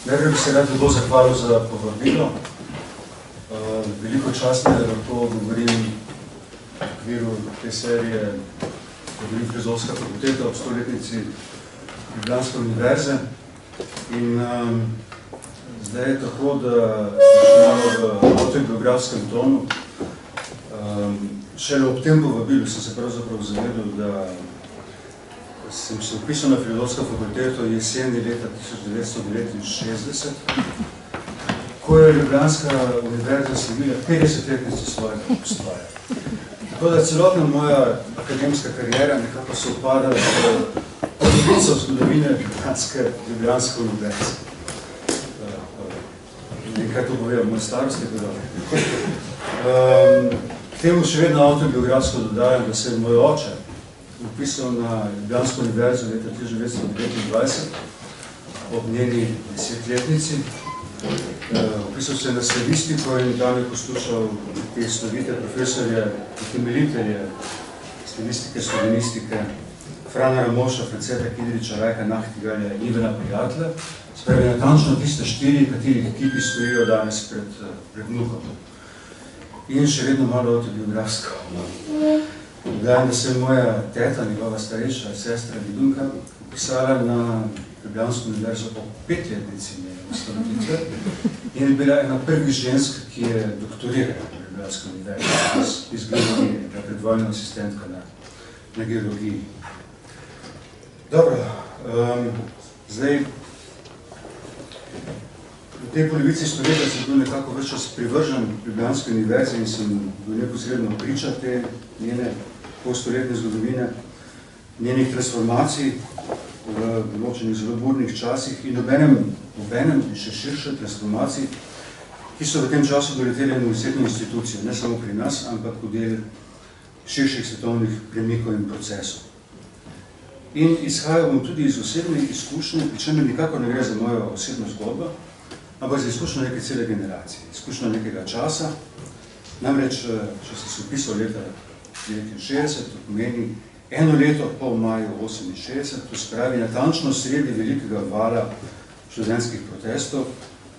Najprej bi se rad zelo zahvalil za povabilo. Veliko čast me, da lahko govorim v okviru te serije Govorim Filozofska fakulteta ob 100-letnici Ljubljanske univerze. In zdaj je tako, da začnemo v autobiografskem tonu. Šele ob tem povabilu sem se pravzaprav zavedal, da sem se upisal na Filozofsko fakulteto jeseni leta 1969, ko je Ljubljanska univerza slavila 50-letnico svojega obstoja. Tako da celotna moja akademska karijera nekako se upada z polovico zgodovine Ljubljanske univerze. Nekaj to povem, moj starost je podobno. K temu še vedno autobiografsko dodajam, da se je moj oče upisal na Ljubljansko univerzo leta 1929 ob njeni 10-letnici. Upisal se je na slavistiko in tam je poslušal te slovite profesorje, utemeljitelje slavistike, slovenistike, Frana Ramoša, Franceta Kidriča, Rajka Nachtigalja in Ivana Prijatelja. Spravi natančno tiste 4, katerih ekipi stojijo danes pred vnukom. In še vedno malo autobiografsko. Dodajam, da se je moja teta, njegova starejša sestra Vidunka, upisala na Ljubljansko univerzo po 5-letnici ustanovitve in je bila ena prvih žensk, ki je doktorirala na Ljubljansko univerzo iz geologije, predvojna asistentka na geologiji. Dobro, zdaj v tej polovici stoletja sem bil nekako več čas privržen Ljubljanske univerze in sem bil neposredno priča te njene polstoletne zgodovine, njenih transformacij v določenih zelo burnih časih in obenem še širše transformacij, ki so v tem času doleteli univerzitetno institucijo, ne samo pri nas, ampak v del širših svetovnih premikov in procesov. In izhajal bom tudi iz osebnih izkušnje, pri čemer nikako ne gre za mojo osebno zgodbo, ampak za izkušnjo neke cele generacije, izkušnjo nekega časa. Namreč, če ste se upisal leta 1969, to pomeni eno leto po maju 1968, to spravi natančno sredi velikega vala študentskih protestov,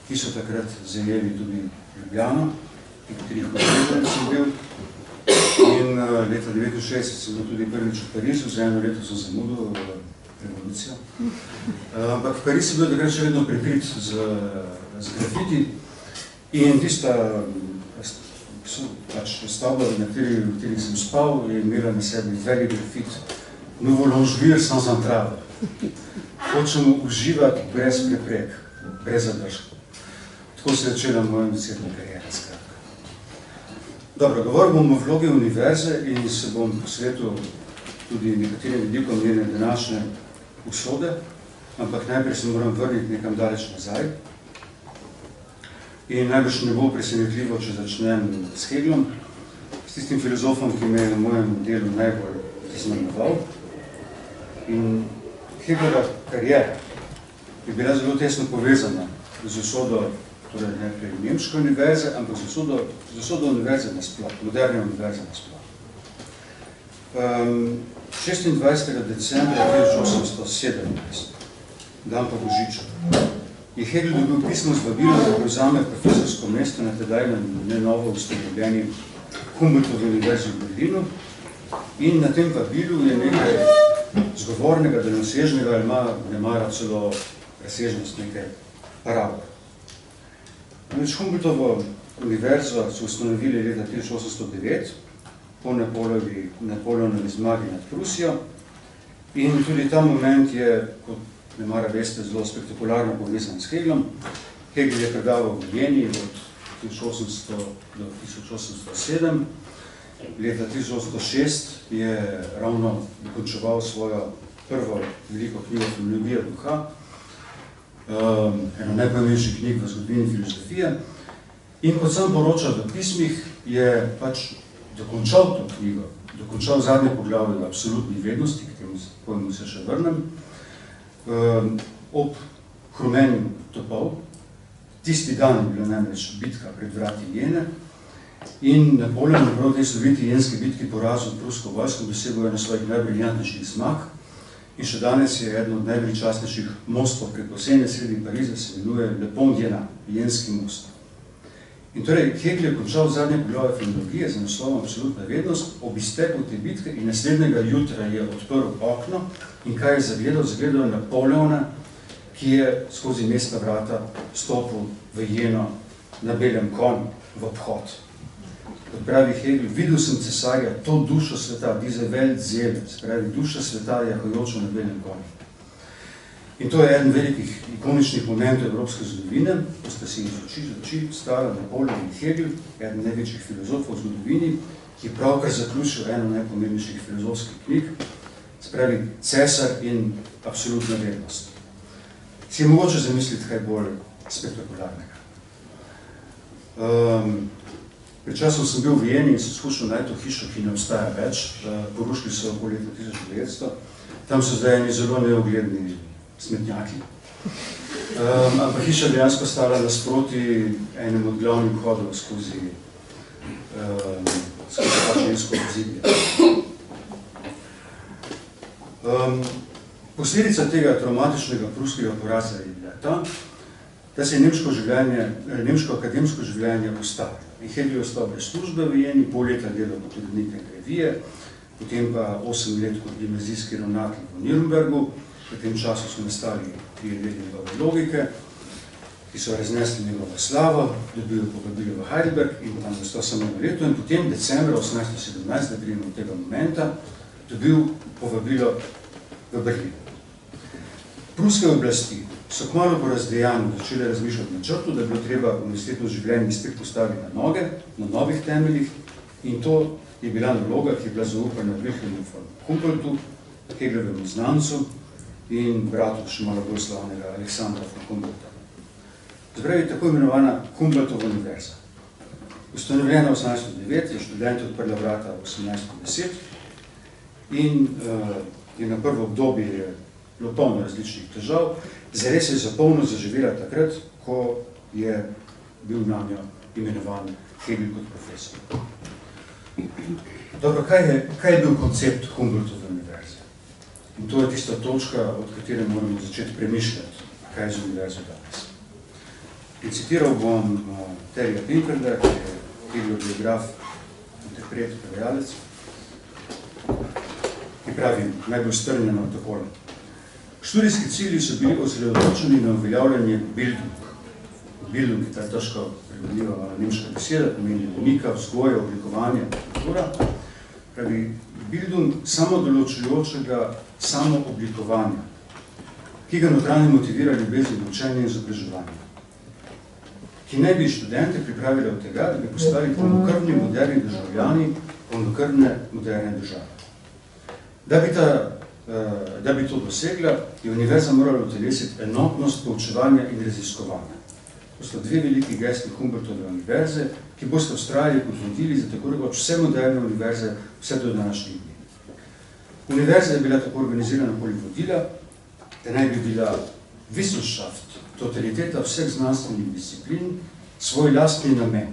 ki so takrat zajeli tudi Ljubljano, in katerih protestov sem bil. In leta 1969 sem bil tudi prvič v Parizu, za eno leto sem zamudil revolucijo. Ampak v Parizu je bil takrat še vedno prekrit z grafiti in tista stavba, na kateri sem spal, je imela na sebi velik grafit Nous voulons jouir sans entrave. Hočemo uživati brez preprek, brez zadržkov. Tako se je začela moja univerzitetna kariera, skratka. Dobro, govoril bom o vlogi univerze in se bom posvetil tudi nekaterim vidikom njene današnje usode, ampak najprej se moram vrniti nekam daleč nazaj. In najbrž ne bo presenetljivo, če začnem s Hegelom, s tistim filozofom, ki me je na mojem delu najbolj zaznamoval. In Hegelova karijera je bila zelo tesno povezana z usodo, torej najprej Nemške univerze, ampak z usodo univerze nasploh, moderne univerze nasploh. 26. decembra 1817, dan po Božiču, je Hegel dobil pismo z vabilom, da prevzame profesorsko mesto na tedaj na novo ustanovljeni Humboldtovi univerzi v Berlinu in na tem vabilu je nekaj zgovornega, daljnosežnega ali nemara celo razsežnost neke parabole. Namreč Humboldtovo univerzo so ustanovili leta 1809 po Napoleonovi zmagi nad Prusijo in tudi ta moment je, kot nemara veste, zelo spektakularno povezan s Hegelom. Hegel je predaval v Vieni od 1800 do 1807. Leta 1806 je ravno dokončeval svojo prvo veliko knjigo Filologija duha, eno najpomembnejših knjig v zgodovini filozofije. In kot sem poročal v pismih, je pač dokončal to knjigo, dokončal zadnje poglavje absolutnih vednosti, k temu se še vrnem, ob hrumenju topov. Tisti dan je bila namreč bitka pred vrati Jene in Napoleon je tej sloviti jenski bitki porazil prusko vojsko, dosegel eno svojih najbriljantnejših zmag in še danes je eden od najveličastnejših mostov preko Sene sredi Pariza, se imenuje Le Pont d'Iéna, Jenski most. In torej, Hegel je končal zadnje poglavje fenomenologije z naslovom Absolutna vednost, ob izteku te bitke in naslednjega jutra je odprl okno in kaj je zagledal? Zagledal je Napoleona, ki je skozi mestna vrata stopil v Jeno na belem konju v obhod. Kot pravi Hegel, videl sem cesarja, to dušo sveta, diese Welt Seele, se pravi, duša sveta jahajočo na belem konju. In to je eden velikih ikoničnih momentov evropske zgodovine, ko sta si iz oči stala Napoleon in Hegel, eden največjih filozofov v zgodovini, ki je pravkar zaključil eno najpomembnejših filozofskih knjig, se pravi Cesar in absolutna vednost. Si je mogoče zamisliti kaj bolj spektakularnega. Pred časom sem bil v Jeni in sem skušal najti to hišo, ki ne obstaja več, porušili so okoli leta 1900, tam so zdaj eni zelo neugledni smetnjaki. Ampak hiša dejansko stala nasproti enem od glavnih vhodov skozi Jensko obzidje. Posledica tega traumatičnega pruskega poraza je bila ta, da se je nemško akademsko življenje ustavilo. In Hegel je ostal brez službe v Jeni, pol leta delal kot urednik revije, potem pa 8 let kot gimnazijski ravnatelj v Nürnbergu. V tem času so nastali 3 leti njegove logike, ki so raznesli njegovo slavo, dobil povabilo v Heidelberg in tam ostal samo na leto in potem decembra 1817, da pridemo od tega momenta, dobil povabilo v Berlin. Pruske oblasti so kmalu po razdejanju začele razmišljati na načrtu, da bi bilo treba univerzitetno življenje spet postaviti na noge, na novih temeljih in to je bila naloga, ki je bila zaupana Wilhelmu von Humboldtu, Hegelovemu znancu, in bratu še malo bolj slavnega Aleksandra von Humboldta. Zdaj, tako imenovana Humboldtova univerza. Ustanovljena 1809 je študent odprla vrata 1810 in je na prvo obdobje bilo polno različnih težav, zares je zapolno zaživela takrat, ko je bil nanjo imenovan Hegel kot profesor. Dobro, kaj je bil koncept Humboldtove univerze? In to je tista točka, od katere moramo začeti premišljati, kaj je z univerzo danes. In citiral bom Terija Pinkerda, ki je Hegelov biograf, interpret, prevajalec, ki pravi najbolj strnjeno takole. Študijski cilji so bili osredotočeni na uveljavljanje Bildung. Bildung je ta težko prevodljiva nemška beseda, pomeni umika, vzgoja, oblikovanje, kultura. Pravi, Bildung samodoločujočega samooblikovanja, ki ga notranje motivira ljubezen učenja in izobraževanja, ki naj bi študente pripravili od tega, da bi postali polnokrvni moderni državljani polnokrvne moderne države. Da bi to dosegla, je univerza morala utelesiti enotnost poučevanja in raziskovanja. To sta dve veliki gesti Humboldtove univerze, ki boste v Avstraliji podvodili za tako rekoč vse moderne univerze vse do današnjih dni. Univerza je bila tako organizirana okoli vodila, da naj bi bila Wissenschaft, totaliteta vseh znanstvenih disciplin, svoj lastni namen.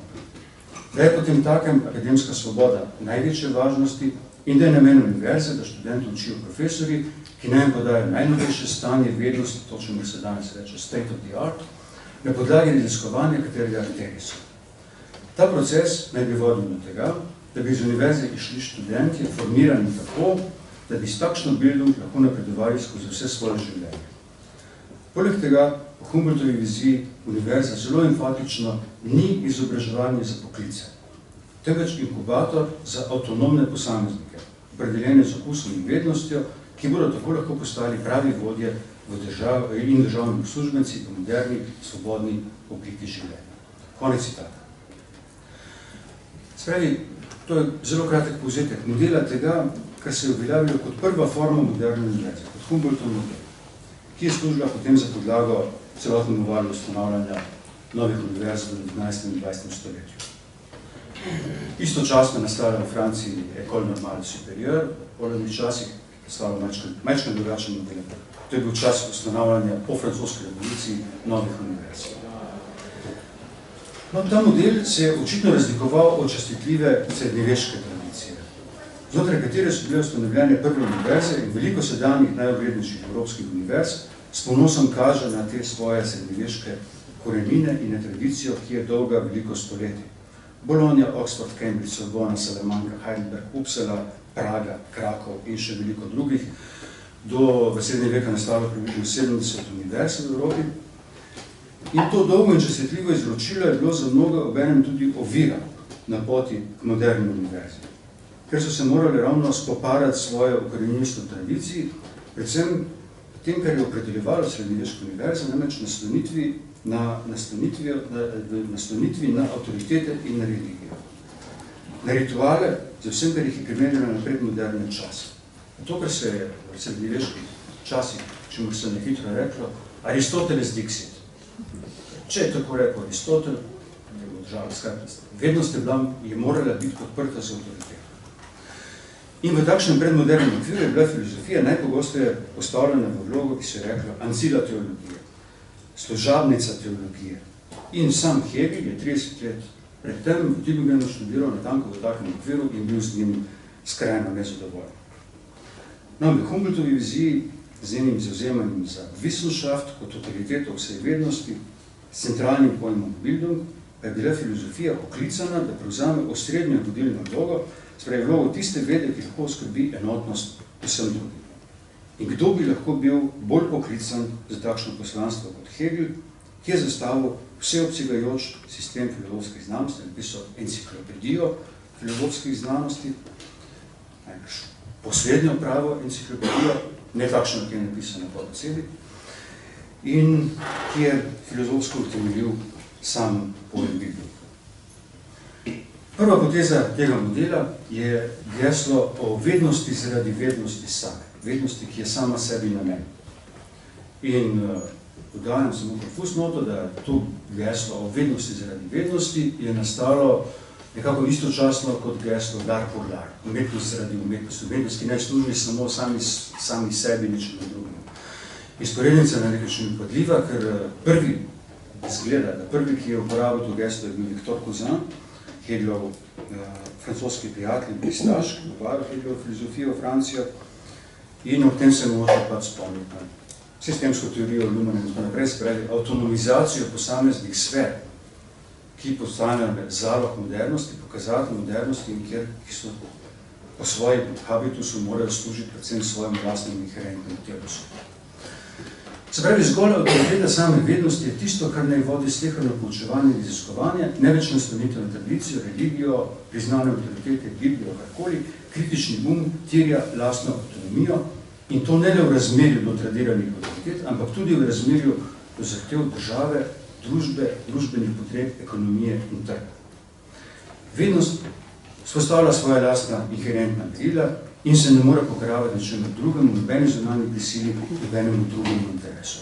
Da je potem takem akademska svoboda največje važnosti in da je namen univerze, da študenti učijo profesori, ki naj jim podajo najnovejše stanje vednosti, to, čemu se danes reče state of the art, na podlagi raziskovanja, katerega akteri so. Ta proces naj bi vodil do tega, da bi iz univerze išli študenti formirani tako, da bi s takšno Bildung lahko napredovali skozi vse svoje življenje. Poleg tega, po Humboldtovi viziji, univerza zelo enfatično ni izobraževanje za poklice, temveč inkubator za avtonomne posameznike, opredeljene z okusom in vednostjo, ki bodo tako lahko postali pravi vodje in državni uslužbenci v moderni, svobodni obliki življenja. Konec citata. Spravi, to je zelo kratek povzetek modela tega, kar se je uveljavilo kot prva forma moderne univerze, kot Humboldtov model, ki je služila potem za podlago celotnemu valu ustanavljanja novih univerz v 19. in 20. stoletju. Istočasno nastala v Franciji École Normale Supérieure, v polednih časih nastala majčko drugačen model. To je bil čas ustanavljanja po francoski revoluciji novih univerz. No, ta model se je očitno razlikoval od častitljive srednjeveške tradicije. znotraj katere so bile ustanovljene prve univerze in veliko sedanjih najuglednejših evropskih univerz s ponosom kaže na te svoje srednjeveške korenine in na tradicijo, ki je dolga veliko stoletij. Bologna, Oxford, Cambridge, Sorbona, Salamanca, Heidelberg, Uppsala, Praga, Krakov in še veliko drugih. V srednjem veka nastalo približno 70 univerz v Evropi. In to dolgo in častitljivo izročilo je bilo za mnoga obenem tudi ovira na poti k moderni univerzi, ker so se morali ravno spopadati svojo ukoreninstvo tradiciji, predvsem tem, kar je opredeljevalo srednjeveške univerze, namreč naslonitvi na avtoritete in na religijo. Na rituale, za vsem, kar jih je primerjeno na predmoderne čase. To, kar se je v srednjeveških časih, čemu se nehitro reklo, Aristoteles Dixit. Če je tako rekel Aristotel, vednost je morala biti podprta z avtoriteto. In v takšnem predmodernem okviru je bila filozofija najpogosteje postavljena v vlogo, ki se je rekla ancila teologije, služabnica teologije. In sam Hegel je 30 let predtem v Tübingenu študiral natanko v takem okviru in bil z njim skrajno nezadovoljen. No, v Humboldtovi viziji z njenim zavzemanjem za Wissenschaft kot totaliteto vsej vednosti s centralnim pojmom Bildung, pa je bila filozofija poklicana, da prevzame osrednjo vodilno vlogo, spravi vlogo tiste vede, ki lahko skrbi enotnost vsem drugim. In kdo bi lahko bil bolj poklican za takšno poslanstvo kot Hegel, ki je zastavil vseobsegajoč sistem filozofskih znanosti, napisal enciklopedijo filozofskih znanosti, poslednjo pravo enciklopedijo, ne takšno, ki je napisana po besedi, in ki je filozofsko utemeljil sam pojem Bildung. Prva poteza tega modela je geslo o vednosti zaradi vednosti same, vednosti, ki je sama sebi namen. In dodajam samo profusnoto, da to geslo o vednosti zaradi vednosti je nastalo nekako istočasno kot geslo dar por dar, umetnost zaradi umetnosti, umetnost, ki naj služi samo sami sebi, ničemu drugemu. Izporednica na nekaj še upadljiva, ker prvi, ki je uporabil to geslo, je bil Victor Cousin, Hegelov francoski prijatelj, pristaš, ki uporabil Hegelov filozofijo v Francijo, in ob tem se može pač spomniti na sistemsko teorijo Lumana in tako naprej, spravi avtonomizacijo posameznih sfer, ki postanejo zalog modernosti, pokazatelj modernosti in ki so po svojem habitusu morajo služiti predvsem svojim vlastnim inherentnim telusu. Se pravi, zgolj avtoriteta same vednosti je tisto, kar naj vodi sleherno poučevanje in raziskovanje, ne več naslonitev na tradicijo, religijo, priznane avtoritete, Biblijo, karkoli, kritični um terja lastno avtonomijo in to ne le v razmerju do tradiranih avtoritet, ampak tudi v razmerju do zahtev države, družbe, družbenih potreb, ekonomije in trga. Vednost vzpostavlja svoja lastna inherentna merila in se ne more pokravati ničemu drugemu, nobeni zunanji prisili, nobenemu drugemu interesu.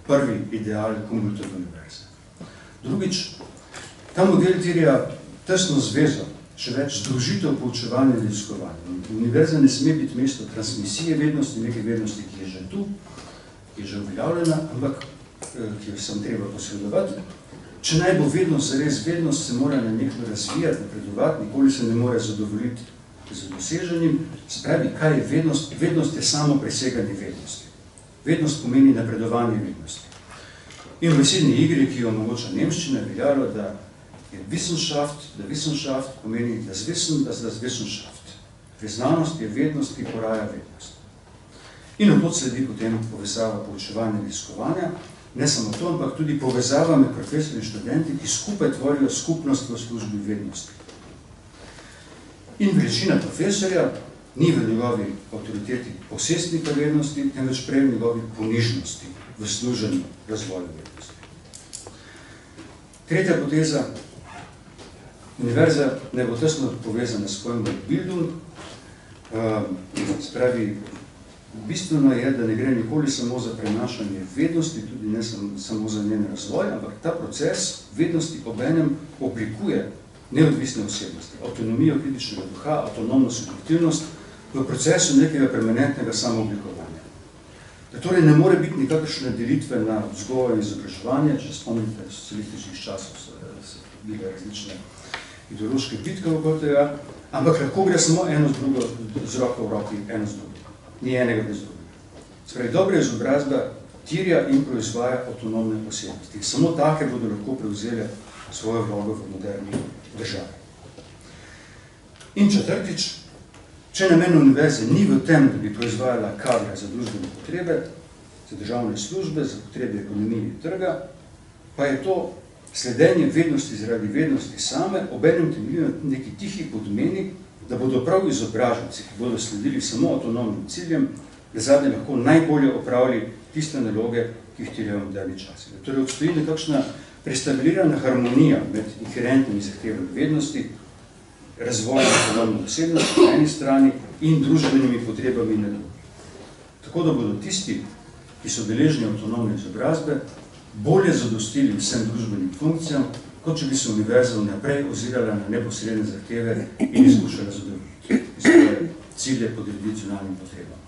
Prvi ideal Humboldtove univerze. Drugič, ta model terja tesno zvezo, še več združitev poučevanja in raziskovanja. Univerza ne sme biti mesto transmisije vednosti, neke vednosti, ki je že tu, ki je že uveljavljena, ampak ki jo sem treba posredovati. Če naj bo vednost zares vednost, se mora na nekaj razvijati, napredovati, nikoli se ne more zadovoljiti z doseženim. Se pravi, kaj je vednost? Vednost je samo preseganje vednosti. Vednost pomeni napredovanje vednosti. In v besedni igri, ki jo omogoča nemščina, je veljalo, da je Wissenschaft pomeni das Wissen, das Wissenschaft. Znanost je vednost, ki poraja vednost. In od sledi potem povezava poučevanja in raziskovanja, ne samo to, ampak tudi povezava med profesorji in študenti, ki skupaj tvorijo skupnost v službi vednosti. In veličina profesorja ni v njegovi avtoriteti posestnika vednosti, temveč prej v njegovi ponižnosti v služenju razvoju vednosti. Tretja poteza. Univerza ne bo tesno povezana s pojmom Bildung. Spravi, bistveno je, da ne gre nikoli samo za prenašanje vednosti, tudi ne samo za njen razvoj, ampak ta proces vednosti obenem oblikuje neodvisne osebnosti, avtonomijo kritičnega duha, avtonomno subjektivnost v procesu nekega permanentnega samooblikovanja. Torej ne more biti nikakršne delitve na vzgojo in izobraževanje, če spomnite, socialističnih časov so bile različne ideološke bitke okoli tega, ampak lahko gre samo eno z drugo, z roko v roki, eno z drugo. Ni enega bez drugega. Spravi, dobra izobrazba tirja in proizvaja avtonomne posebnosti. Samo take bodo lahko prevzele svojo vlogo v moderni državi. In četrtič, če namen univerze ni v tem, da bi proizvajala kadre za družbene potrebe, za državne službe, za potrebe ekonomije trga, pa je to sledenje vednosti zaradi vednosti same, obenem temelji na neki tihi podmeni, da bodo prav izobraženci, ki bodo sledili samo avtonomnim ciljem, da zadnje lahko najbolje opravili tiste naloge, ki jih terjajo moderni časi. Torej obstoji nekakšna prestabilirana harmonija med inherentnimi zahtevami vednosti, razvojem avtonomne osebnosti na eni strani in družbenimi potrebami na drugi. Tako da bodo tisti, ki so deležni avtonomne izobrazbe, bolje zadostili vsem družbenim funkcijam, kot če bi se univerza vnaprej ozirala na neposredne zahteve in izkušala zadovoljiti svoje cilje podrediti zunanjim potrebam.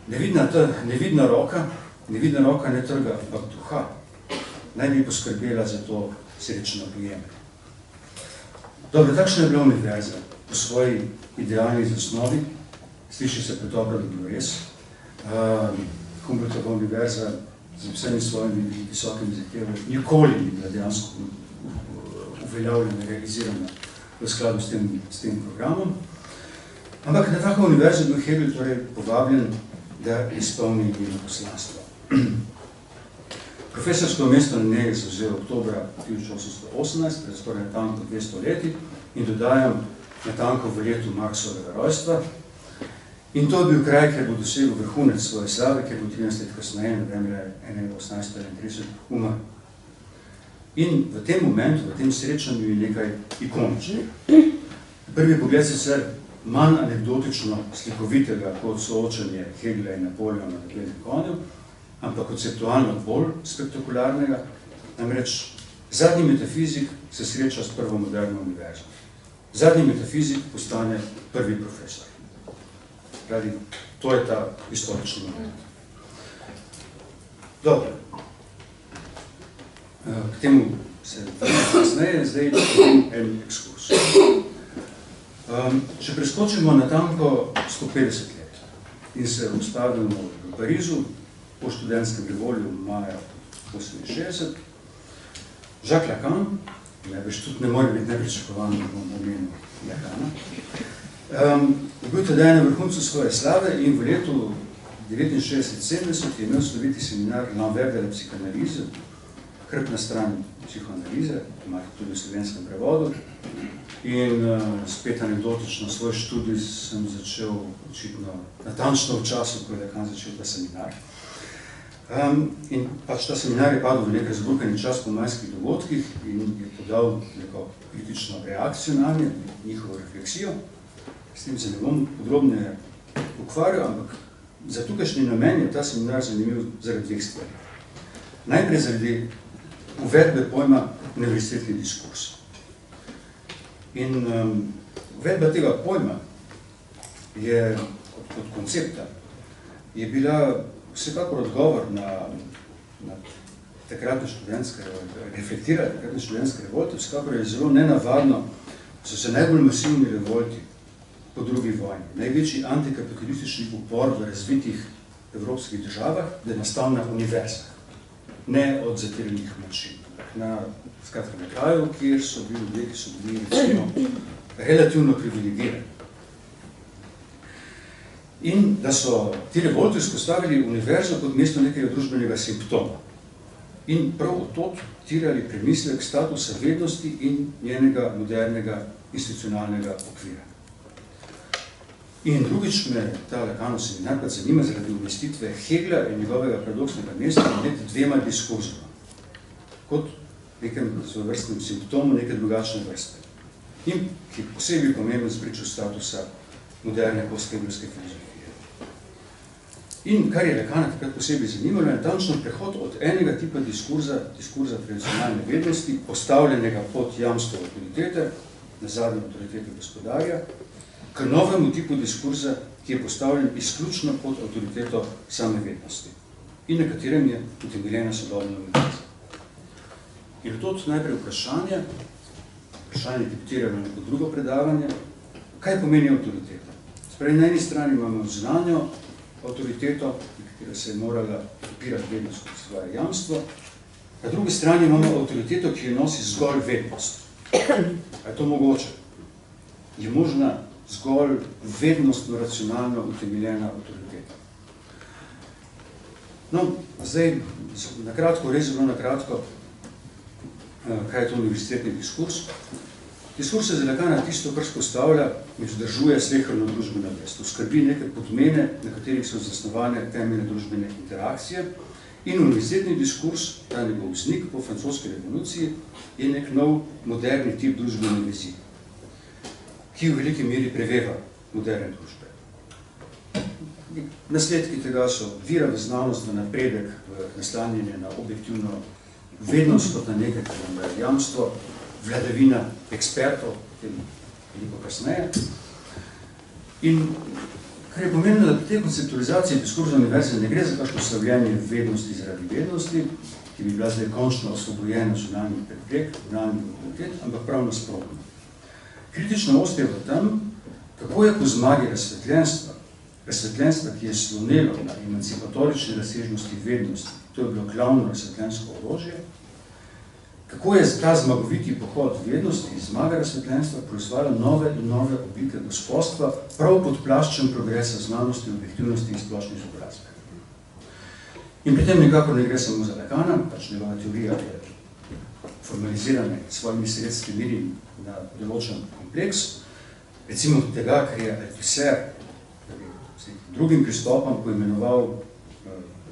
Nevidna roka ne trga, ampak duha, naj bi poskrbela za to srečno prijeme. Dobro, takšna je bila univerza po svoji idealni zasnovi, sliši se predobro, da bilo res. Humboldtova univerza z vsemi svojimi visokimi zahtevami nikoli ni bila dejansko uveljavljena, realizirana v skladu s tem programom. Ampak na tako univerzo je bil Hegel torej povabljen, da izpolni njeno poslanstvo. Profesorsko mesto na njej je zavzel oktobra 1818, pred skoraj natanko 200 leti, in dodajam natanko v letu Marxovega rojstva. In to je bil kraj, kjer bo dosegel vrhunec svoje slave, kjer bo 13 let kasneje, novembra 1831, umrl. In v tem momentu, v tem srečanju je nekaj ikoničnega. Prvi pogled sicer manj anekdotično slikovitega kot soočanje Hegla in Napoleona na Belem konju, ampak konceptualno bolj spektakularnega. Namreč zadnji metafizik se sreča s prvo moderno univerzo. Zadnji metafizik postane prvi profesor. Pravi, to je ta historični moment. Dobro. K temu se kasneje, zdaj en ekskurs. Če preskočimo natanko 150 let in se ustavimo v Parizu po študentskem revolju maja 1968, Jacques Lacan, najbrž tudi ne more biti nepričakovano, da bom omenil Lacana, je bil tedaj na vrhuncu svoje slave in v letu 1969-70 je imel sloviti seminar L'Envers de la psychanalyse, hrbtna stran psihoanalize, imate tudi v slovenskem prevodu. In spet anekdotično svoj študij sem začel očitno natančno v času, ko je Lacan začel ta seminar. In pač ta seminar je padel v nekaj zbrukani čas po majskih dogodkih in je podal neko kritično reakcijo na nje, njihovo refleksijo. S tem se ne bom podrobneje ukvarjal, ampak za tukajšnji namen je ta seminar zanimiv zaradi dveh stvari. Najprej zaradi uvedbe pojma univerzitetni diskurs. In uvedba tega pojma je kot koncepta je bila vsekakor odgovor na takratne študentske, reflektira takratne študentske revolte, vsekakor je zelo nenavadno, so se najbolj masivni revolti po drugi vojni, največji antikapitalistični upor v razvitih evropskih državah, da je nastal na univerzah, ne od zatirnih manjšin. Na kraju, kjer so bili ljudje, ki so bili recimo relativno privilegirani. In da so ti revolti izpostavili univerzo kot mesto nekega družbenega simptoma. In prav od tirali premislek statusa vednosti in njenega modernega institucionalnega okvira. In drugič me ta Lacanov seminar pa zanima zaradi umestitve Hegla in njegovega paradoksnega mesta med dvema diskurzoma, kot nekem svojevrstnem simptomu neke drugačne vrste. In ki je posebej pomemben spričo statusa moderne postheglovske filozofije. In kar je Lacana takrat posebej zanimalo, je natančno prehod od enega tipa diskurza tradicionalne vednosti, postavljenega pod jamstvo avtoritete, na zadnje avtoritete gospodarja, k novemu tipu diskurza, ki je postavljen izključno pod avtoriteto same vednosti in na katerem je utemeljena sodobna univerza. In to najprej vprašanje, vprašanje debitiralo neko drugo predavanje. Kaj pomeni avtoriteta? Spravi, na eni strani imamo znanjo avtoriteto, katera se je morala opirati vednost kot svoje jamstvo, na drugi strani imamo avtoriteto, ki jo nosi zgolj vednost. A je to mogoče? Je možna zgolj vednostno, racionalno utemeljena avtoriteta. No, zdaj, nakratko, res zelo nakratko, kaj je to univerzitetni diskurs. Diskurs je za Lacana tisto, kar spostavlja in vzdržuje sleherno družbeno vest. Skrbi neke podmene, na katerih so zasnovane temeljne družbene interakcije. In univerzitetni diskurs, ta njegov vznik po francoski revoluciji, je nek nov moderni tip družbene vezi, ki v veliki meri preveva moderne družbe. Nasledki tega so vira v znanost, v napredek, v naslanjanje na objektivno vednost kot na nekaj, kar nam je jamstvo, vladavina ekspertov, veliko kasneje. In kar je pomenilo, da pri tej konceptualizaciji diskurza univerze ne gre za kakšno slavljenje vednosti zaradi vednosti, ki bi bila zdaj končno osvobojena zunanjih preprek, zunanjih autoritet, ampak prav nasprotno. Kritična ost je v tem, kako je po zmagi razsvetljenstva, ki je slonelo na emancipatorične razsežnosti vednosti, to je bilo glavno razsvetljensko orožje, kako je ta zmagoviti pohod vednosti iz zmaga razsvetljenstva proizvajala nove in nove oblike gospodstva, prav pod plaščem progresa znanosti, objektivnosti in splošne izobrazbe. In pri tem nekako ne gre samo za Lacana, pač njegova teorija je formalizirana s svojimi sredstvi miri na določen kompleks, recimo tega, ker je Althusser s drugim pristopom poimenoval,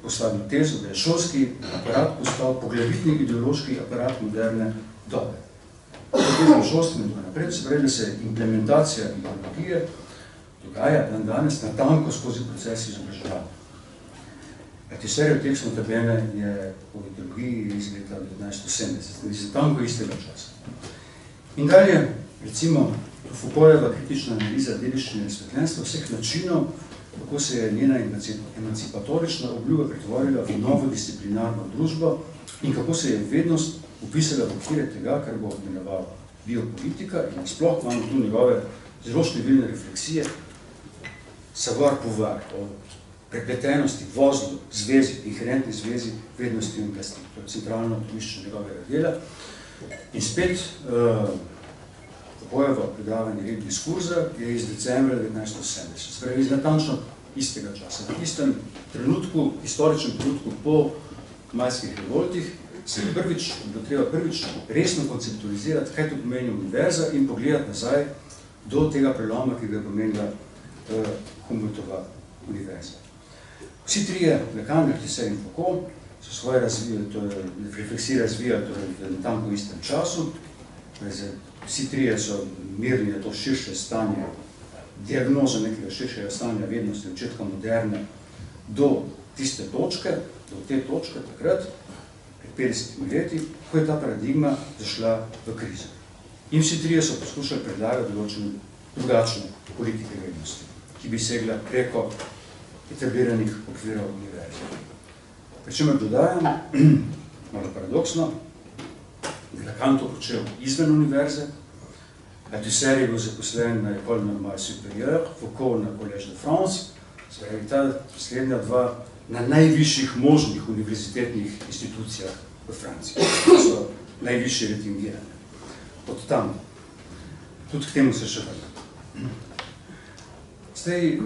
postavil tezo, da je šolski aparat postal poglavitni ideološki aparat moderne dobe. V šolstvu in tako naprej, se pravi, da se implementacija ideologije dogaja dan danes natanko skozi proces izobraževanja. Althusserjev tekst notabene je po ideologiji iz leta 1970, iz tanko istega časa. In dalje, recimo, Foucaultova kritična analiza dediščine razsvetljenstva vseh načinov, kako se je njena emancipatorična obljuba pretvorila v novo disciplinarno družbo in kako se je vednost upisala v okvire tega, kar bo imenoval biopolitika in sploh imamo tu njegove zelo številne refleksije, savoir pouvoir, o prepletenosti, vozlu, zvezi, inherentni zvezi vednosti in oblasti. To je centralno tomišče njegovega dela. In spet Foucaultovo predavanje Red diskurza je iz decembra 1970, spravi iz natančno istega časa. V istem trenutku, historičnem trenutku po majskih revoltih, se je treba prvič resno konceptualizirati, kaj to pomeni univerza in pogledati nazaj do tega preloma, ki ga je pomenila Humboldtova univerza. Vsi trije, Lacan, Althusser in Foucault, so svoje refleksije razvijali v natanko istem času. Vsi trije so mirni na to širše stanje, diagnozo nekega širšega stanja vednosti očetka moderne do tiste točke, do te točke takrat, pred 50 leti, ko je ta paradigma zašla v krizo. In vsi trije so poskušali predlagati določene drugačne politike vednosti, ki bi segla preko etabliranih okvirov univerze. Pri čemer dodajam, malo paradoksno, da Lacan to počel izven univerze, Althusser je bil zaposlen na École Normale Supérieure, Foucault na Collège de France, spravi ta slednja dva na najvišjih možnih univerzitetnih institucijah v Franciji, ki so najvišje retingirane. Od tam. Tudi k temu se še vrnem. Zdaj,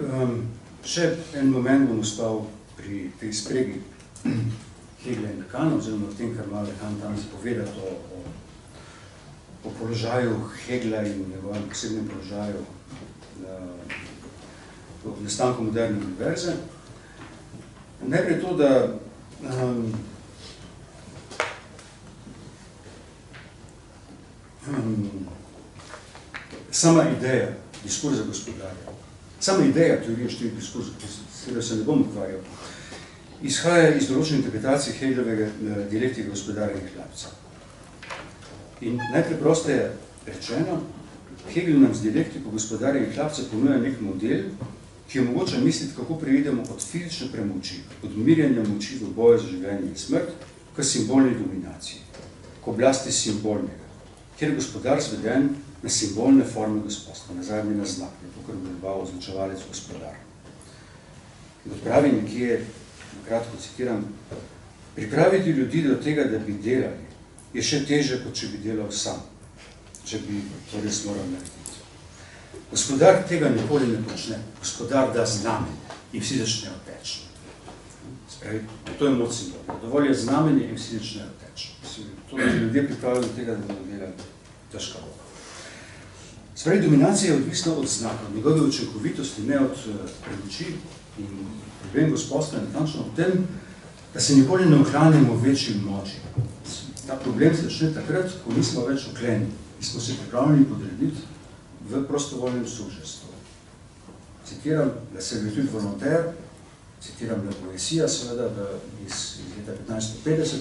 še en moment bom ostal pri tej spregi Hegla in Lacana, oziroma v tem, kar ima Lacan danes povedati o položaju Hegla in njegovem posebnem položaju v nastanku moderne univerze. Najprej to, da sama ideja diskurza gospodarja, sama ideja teorije štirih diskurzov, ki se ne bom ukvarjal, izhaja iz določene interpretacije Heglovega dialektike gospodarja in hlapca. In najpreprosteje rečeno, Hegel nam z dialektiko gospodarja in hlapca ponuja nek model, ki omogoča misliti, kako preidemo od fizične premoči, od mirjanja moči v boju za življenje in smrt, k simbolni dominaciji, k oblasti simbolnega. kjer je gospodar zveden na simbolne forme gospodstva, na zadnji na znak, je to, kar bi dbal označevalec gospodar. In pravi nekje, nakratko citiram, pripraviti ljudi do tega, da bi delali, je še teže, kot če bi delal sam, če bi to res moral narediti. Gospodar tega nikoli ne počne, gospodar da znamenje in vsi začnejo teči. Spravi, to je moč simbola. Dovolj je znamenje in vsi začnejo teči. To, da ljudje pripravljajo tega, da bodo delali, težka voda. Spravi, dominacija je odvisna od znakov, njegove učinkovitosti, ne od premoči in problem gospodstva je natančno v tem, da se nikoli ne ohranimo v večji moči. Ta problem se začne takrat, ko nismo več okleni in smo se pripravljeni podrediti v prostovoljnem suženstvu. Citiram, da se je tudi volonter, citiram, da poesija seveda iz leta 1550,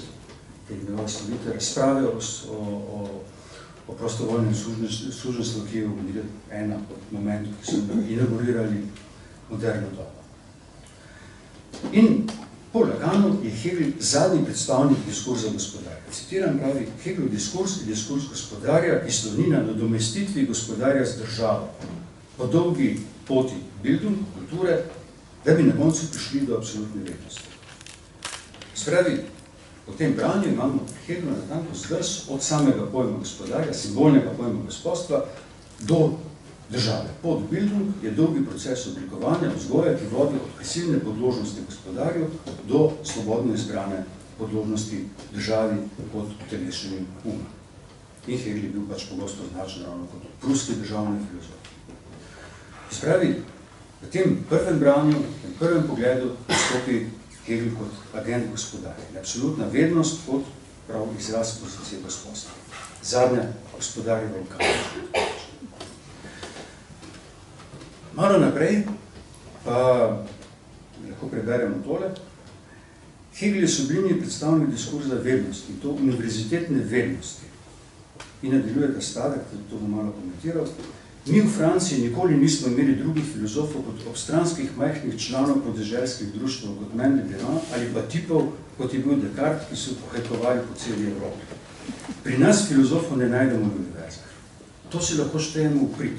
ki je imela slovite razprave o prostovoljnem suženstvu, ki je ena od momentov, ki so inaugurirali moderno dobo. In po Laganu je Hegel zadnji predstavnik diskurza gospodarja. Citiram, pravi, Hegelov diskurs je diskurs gospodarja, ki sloni na nadomestitvi gospodarja z državo po dolgi poti Bildung, kulture, da bi na koncu prišli do absolutne vrednosti. Spravi, po tem branju imamo Hegel natanko zdrs od samega pojma gospodarja, simbolnega pojma gospodstva, do države. Pod Bildung je dolgi proces oblikovanja vzgoja, ki vodi od prisilne podložnosti gospodarju do svobodno izbrane podložnosti državi pod utelešenim umom. In Hegel je bil pač pogosto označen ravno kot pruski državni filozof. Spravi, v tem prvem branju, v tem prvem pogledu stopi Hegel kot agent gospodarja. Absolutna vednost kot prav izraz pozicije gospodstva. Zadnja gospodarjeva vkanja. Malo naprej pa lahko preberemo tole. Hegel je sublimni predstavnik diskurza vednosti, in to univerzitetne vednosti. In nadaljuje ta stavek, to bom malo komentiral. Mi v Franciji nikoli nismo imeli drugih filozofov kot obstranskih majhnih članov podeželskih društv kot Mendelberg ali pa tipov, kot je bil Descartes, ki so pohajkovali po celi Evropi. Pri nas filozofov ne najdemo v univerzah. To si lahko štejemo v prid.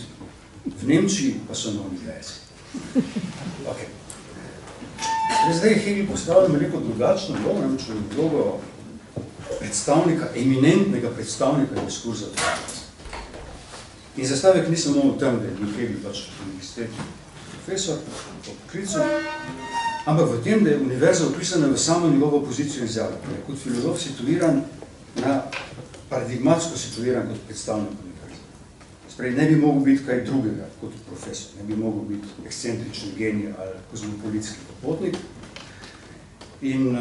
V Nemčiji pa so na univerzi. Okay. Zdaj je Hegel postavil veliko drugačno vlogo, namreč vlogo predstavnika, eminentnega predstavnika diskurza tvornice. In zastavek ni samo v tem, da je bil Hegel pač univerzitetni profesor po poklicu, ampak v tem, da je univerza vpisana v samo njegovo pozicijo izjave, ki je kot filozof situiran na paradigmatsko situiran kot predstavnik univerze. Sprej, ne bi mogel biti kaj drugega kot profesor, ne bi mogel biti ekscentrični genij ali kozmopolitski popotnik. In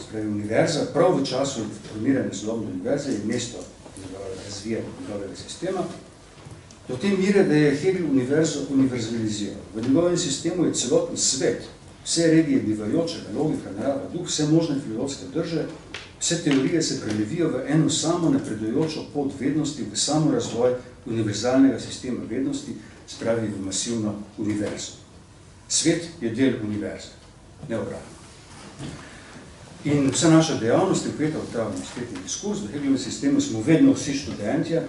sprej, univerza prav v času formiranja sodobne univerze je mesto razvijanja njegovega sistema, do te mire, da je Hegel univerzo univerzaliziral. V njegovem sistemu je celoten svet, vse regije bivajočega, logika, narava, duh, vse možne filozofske drže, vse teorije se prelevijo v eno samo napredujočo pot vednosti, v samo razvoj univerzalnega sistema vednosti, spravi v masivno univerzo. Svet je del univerze, ne obratno. In vsa naša dejavnost je vpeta v ta univerzitetni diskurs. V Hegelovem sistemu smo vedno vsi študentje,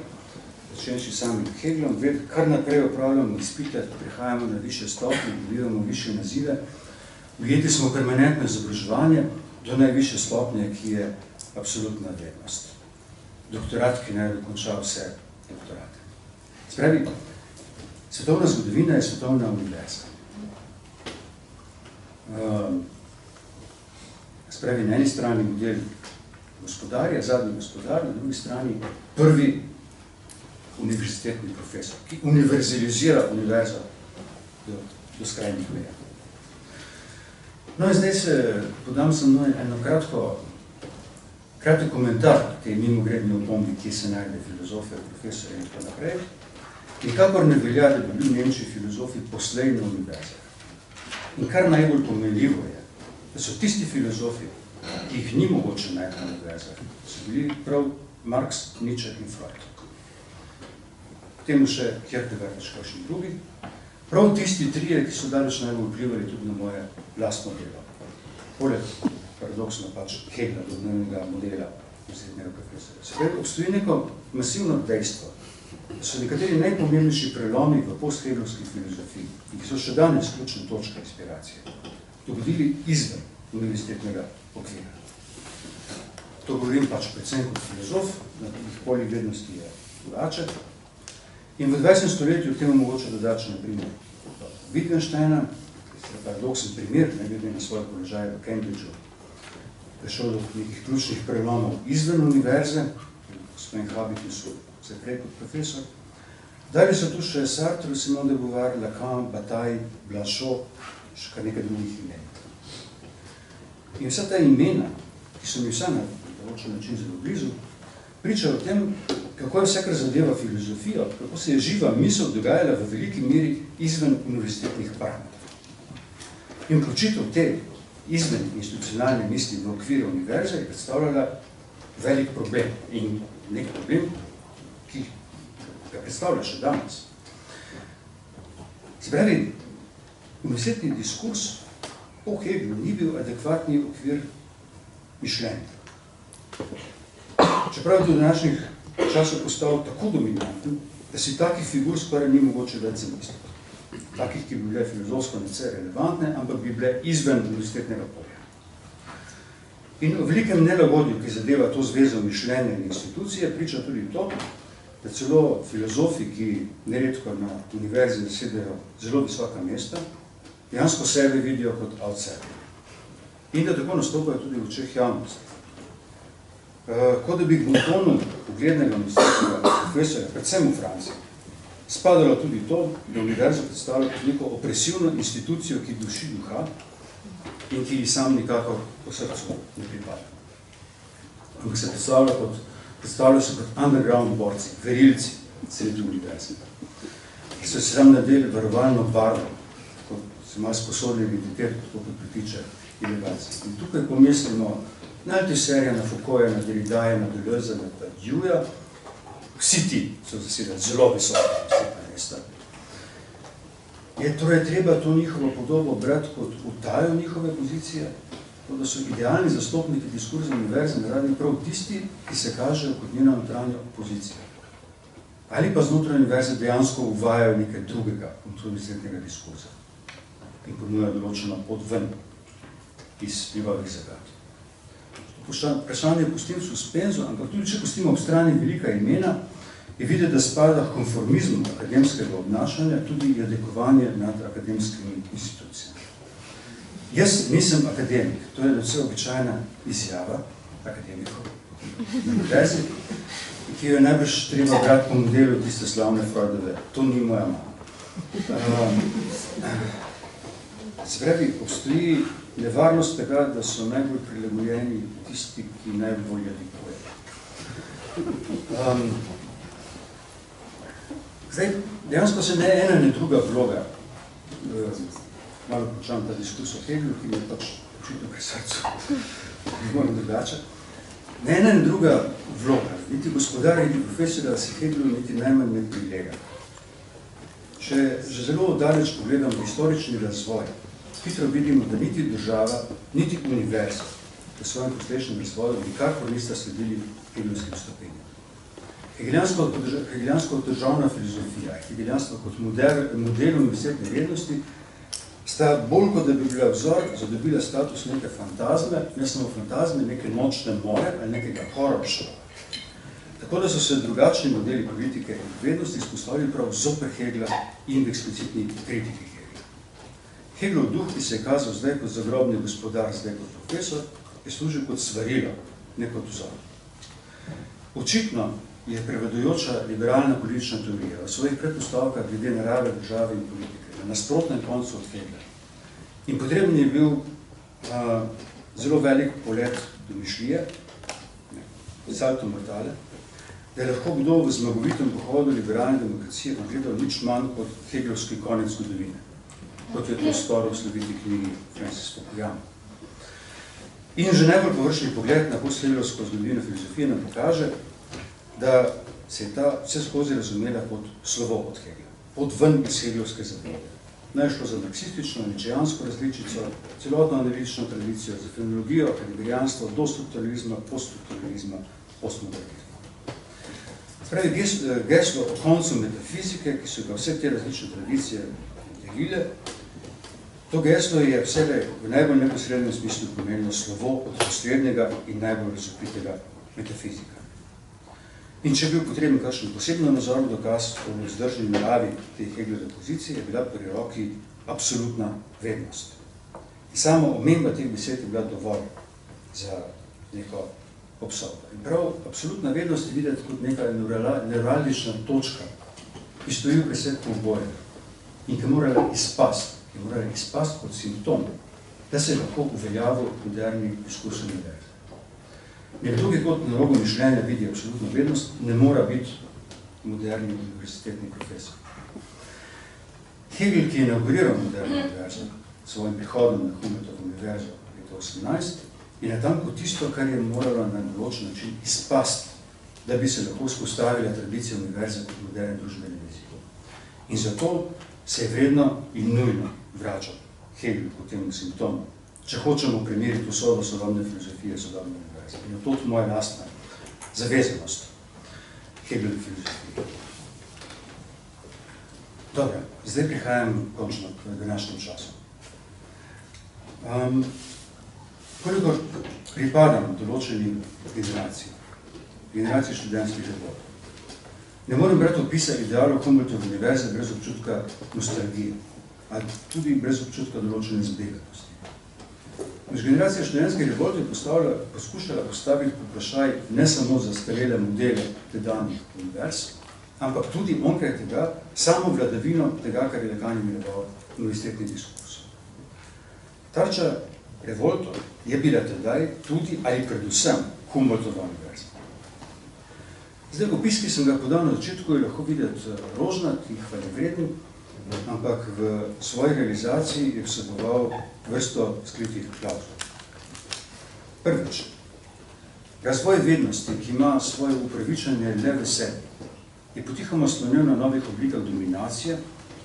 začenši samim Hegelom, kar naprej opravljamo izpite, prihajamo na više stopnje, dobivamo više nazive. Ujeti smo permanentno izobraževanje do najviše stopnje, ki je absolutna vednost. Doktorat, ki naj dokonča vse doktorate. Spravi, svetovna zgodovina je svetovna univerza. Spravi, na eni strani model gospodarja, zadnji gospodar, na drugi strani prvi univerzitetni profesor, ki univerzalizira univerzo do skrajnih meja. No in zdaj se podam samo eno kratek komentar te mimogredne opombi, kje se najde filozofe, profesore in tako naprej. Nikakor ne velja, da bi bili nemški filozofi poslej na univerzah. In kar najbolj pomenljivo je, da so tisti filozofi, ki jih ni mogoče najti na univerzah, so bili prav Marx, Nietzsche in Freud. K temu še Kierkegaard in kakšni drugi. Prav tisti trije, ki so daleč najbolj vplivali tudi na moje lastno delo. Poleg paradoksno pač Hegla, domnevnega modela univerzitetnega profesorja. Se pravi, obstoji neko masivno dejstvo, da so nekateri najpomembnejši prelomi v postheglovski filozofiji, ki so še danes ključna točka inspiracije, dogodili izven univerzitetnega okvira. To govorim pač predvsem kot filozof, na tih polih vednosti je drugače. In v 20. stoletju temu mogoče dodati, na primer, Wittgensteina, ki je paradoksen primer, ne glede na svoj položaj v Cambridgeu, prišel do nekih ključnih prelomov izven univerze, gospodin Habitus se prej kot profesor. Dalje so tu še Sartre, Simone de Beauvoir, Lacan, Bataille, Blanchot, še kar nekaj drugih imen. In vsa ta imena, ki so mi vsa na določen način zelo blizu, pričajo o tem, kako je vse, kar zadeva filozofijo, kako se je živa misel dogajala v veliki meri izven univerzitetnih parametrov. In vključitev te izven institucionalne misli v okvire univerze je predstavljala velik problem in nek problem, ki ga predstavlja še danes. Se pravi, univerzitetni diskurs po Hegelu ni bil adekvatni okvir mišljenja. Čeprav je do današnjih časov postal tako dominanten, da si takih figur skoraj ni mogoče več zamisliti. Takih, ki bi bile filozofsko neče relevantne, ampak bi bile izven univerzitetnega polja. In v velikem nelagodju, ki zadeva to zvezo mišljenja in institucije, priča tudi to, da celo filozofi, ki neredko na univerzi zasedajo zelo visoka mesta, dejansko sebe vidijo kot outsider. In da tako nastopajo tudi v očeh javnosti. Kot da bi k bontonu uglednega univerzitetnega profesorja, predvsem v Franciji, spadalo tudi to, da univerza predstavlja kot neko opresivno institucijo, ki duši duha in ki sam nikakor po srcu ne pripada. Ampak se predstavljajo se kot underground borci, verilci sredi univerze, ki so se sam nadeli varovalno barvo, tako se malo sposobni identitet, tako kot pritiče ilegalci. In tukaj pomislimo na Althusserja, na Foucaulta, na Derridaja, na Deleuze, na Badiouja. Vsi ti so zasedali zelo visoka mesta. Je torej treba to njihovo podobo brati kot utajo njihove pozicije, kot da so idealni zastopniki diskurza univerze naradni prav tisti, ki se kažejo kot njena notranja opozicija. Ali pa znotraj univerze dejansko uvajajo nekaj drugega univerzitetnega diskurza in ponujajo določeno pot ven iz njegovih zagat. Vprašanje pustim v suspenzu, ampak tudi če pustimo ob strani velika imena, je videti, da spada k konformizmu akademskega obnašanja tudi jadekovanje nad akademskimi institucijami. Jaz nisem akademik, to je vse običajna izjava akademikov na univerzi, ki jo je najbrž treba brati po modelu tiste slavne Freudove. To ni moja mama. Se pravi, obstoji nevarnost tega, da so najbolj prilagojeni tisti, ki najbolj jadikujejo. Zdaj, dejansko se ne ena, ne druga vloga, malo počam ta diskus o Hegelu, ki mi je pač očitno pri srcu, moram drugače, ne ena, ne druga vloga, niti gospodar, niti profesorja se Hegelu niti najmanj ne prilega. Če že zelo daleč pogledamo historični razvoj, hitro vidimo, da niti država, niti univerza v svojem posledičnem razvoju nikakor nista sledili hegelskim stopinjam. Hegelijansko državna filozofija, hegelijanstvo kot model univerzitetne vrednosti sta bolj kot da bi bila vzor zadobila status neke fantazme, ne samo fantazme, neke nočne more ali nekega horror showa. Tako da so se drugačni modeli politike in vrednosti izpostavili prav zoper Hegla in v eksplicitni kritiki Hegla. Heglov duh, ki se je kazal zdaj kot zagrobni gospodar, zdaj kot profesor, je služil kot svarilo, ne kot vzor. Očitno je prevladujoča liberalna politična teorija v svojih predpostavkah glede narave države in politike na nasprotnem koncu od Hegla. In potreben je bil zelo velik polet domišljije, salto mortale, da je lahko kdo v zmagovitem pohodu liberalne demokracije pogledal nič manj kot heglovski konec zgodovine, kot je to storil v sloviti knjigi Francis Fukuyama. In že najbolj površni pogled na postheglovsko zgodovino filozofije nam pokaže, da se je ta vse skozi razumela kot slovo od Hegla, od ven iz heglovske zavode. naj šlo za marksistično, ničejansko različico, celotno analitično tradicijo, za fenomenologijo, heideggerijanstvo, do strukturalizma, poststrukturalizma, postmodernizma. Spravi, geslo o koncu metafizike, ki so ga vse te različne tradicije delile, to geslo je vsebe v najbolj neposrednem smislu pomenilo slovo od poslednjega in najbolj razopitega metafizika. In če je bil potreben kakšen posebno nazorni dokaz o nevzdržni naravi te Hegelove pozicije, je bila pri roki absolutna vednost. In samo omemba teh besed je bila dovolj za neko obsodbo. In prav absolutna vednost je videti kot neka neuralgična točka, ki stoji v besedku oboje in ki morala izpasti kot simptom, da se lahko uveljavil moderni diskurs univerze. Nekdo, ki kot nalogo mišljenja vidi absolutno vednost, ne mora biti moderni univerzitetni profesor. Hegel, ki je inauguriral moderno univerzo s svojim prihodom na Humboldtovo univerzo leta 18, je natanko tisto, kar je moralo na določen način izpasti, da bi se lahko vzpostavila tradicija univerze kot moderne družbene jeziku. In zato se je vredno in nujno vračal Hegel kot temu simptomu, če hočemo primeriti usodo sodobne filozofije sodobne univerze. In je to moja lastna zavezanost Hegelovi filozofiji. Dobro, zdaj prihajam končno k današnjem času. Kolikor pripadam določeni generaciji študentskih revoltov, ne morem brati opisa idealov Humboldtove univerze brez občutka nostalgije, a tudi brez občutka določene zbeganosti. Generacija študentskih revolt je poskušala postaviti pod vprašaj ne samo zastarele modele tedanjih univerz, ampak tudi onkraj tega samo vladavino tega, kar je Lacan imenoval univerzitetni diskurs. Tarča revoltov je bila tedaj tudi ali predvsem Humboldtova univerza. Zdaj, opis, ki sem ga podal na začetku, je lahko videti rožnat in hvalevreden, ampak v svoji realizaciji je vseboval vrsto skritih klavzul. Prvič, razvoj vednosti, ki ima svoje upravičanje le v sebi, je potihoma slonil na novih oblikah dominacije,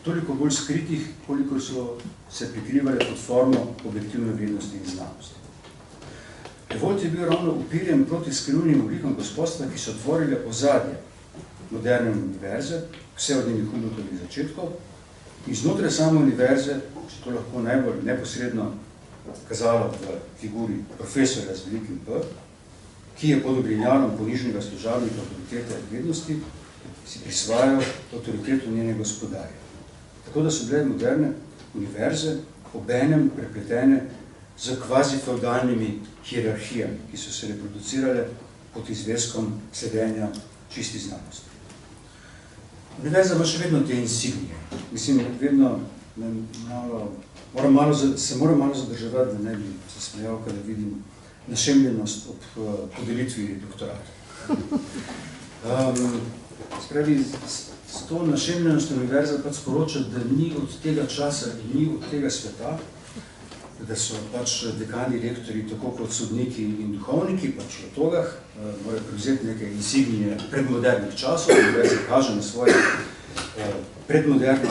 toliko bolj skritih, koliko so se prikrivale pod formo objektivne vednosti in znanosti. Revolt je bil ravno upirjen proti skrivnim oblikam gospodstva, ki so tvorile ozadje moderne univerze, vse od njenih Humboldtovih začetkov, in znotraj same univerze, če to lahko najbolj neposredno kazalo v figuri profesorja z velikim P, ki je pod ogrinjalom ponižnega služavnika avtoritete vednosti, si prisvajal avtoriteto njene gospodarja. Tako da so bile moderne univerze obenem prepletene z kvazi-feudalnimi hierarhijami, ki so se reproducirale pod izveskom sledenja čisti znanosti. Univerza ima še vedno te insignije. Mislim, vedno se moram malo zadrževati, da ne bi se smejal, kada vidim našemljenost ob podelitvi doktorata. Spravi, s to našemljenost univerza pač sporoča, da ni od tega časa in ni od tega sveta, da so pač dekani, rektori, tako kot sodniki in duhovniki, pač v togah, morajo prevzeti neke insignije predmodernih časov, univerza kaže na svoje predmoderni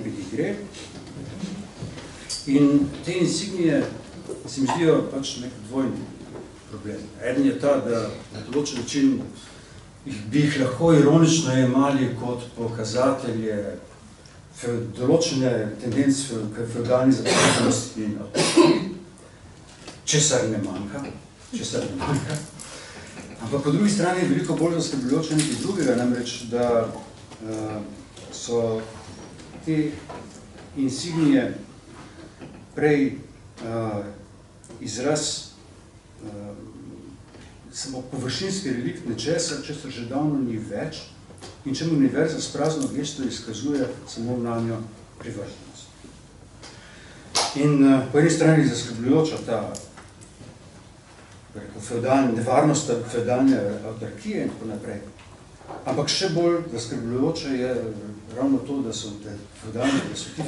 pedigre. In te insignije se mi zdijo pač nek dvojni problem. Eden je ta, da na določen način bi jih lahko ironično jemali kot pokazatelje določene tendence k feudalni zaposlenosti in avtoriteti, česar ne manjka. Ampak po drugi strani je veliko bolj zaskrbljujoče nekaj drugega, namreč, da so te insignije prej izraz samo površinski relikt nečesa, česar že davno ni več, in čemu univerza s prazno gesto izkazuje samo nanjo privrženost. In po eni strani zaskrbljujoča ta nevarnost feudalne avtarkije in tako naprej. Ampak še bolj zaskrbljujoče je ravno to, da so te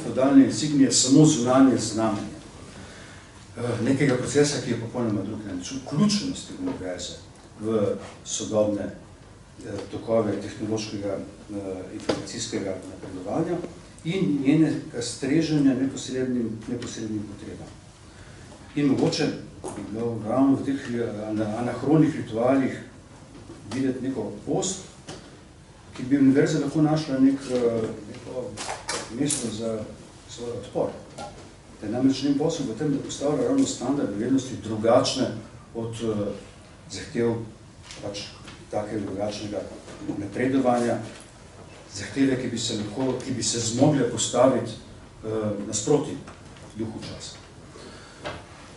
feudalne insignije samo zunanje znamenje nekega procesa, ki je popolnoma drug način vključenosti univerze v sodobne tokove tehnološkega informacijskega napredovanja in njenega streženja neposrednim potrebam. In mogoče bi bilo ravno v teh anahronih ritualih videti neko post, ki bi univerza lahko našla neko mesto za svoj odpor. Da je namreč njen posel v tem, da postavlja ravno standard vrednosti drugačne od zahtev takega drugačnega napredovanja, zahteve, ki bi se zmogle postaviti nasproti duhu časa.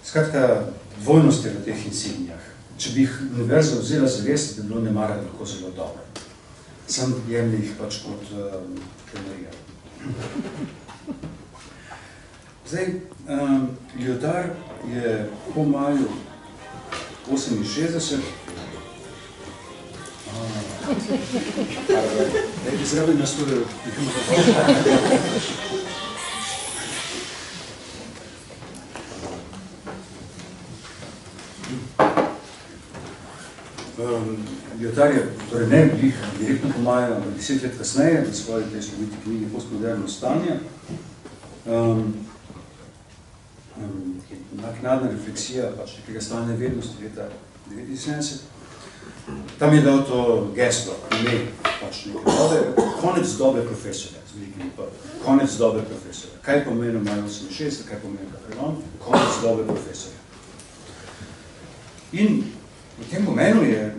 Skratka, dvojnost je v teh insignijah. Če bi jih univerza vzela zavest, bi bilo nemara lahko zelo dobro. Sem jemlji jih pač kot teorija. Zdaj, Lyotard je po maju 68. Da bi zraven nastavil, nekamo Lyotard je, torej ne bih direktno po maju, ampak 10 let kasneje, v svoji tej sloviti knjigi Postmoderno stanje, naknadna refleksija pač nekega stanja vednosti leta 1979. Tam je dal to geslo, ime pač neke dobe, konec dobe profesorja, z velikimi prvi. Konec dobe profesorja. Kaj pomeni maj 68, kaj pomeni prelom? Konec dobe profesorja. In v tem pomenu je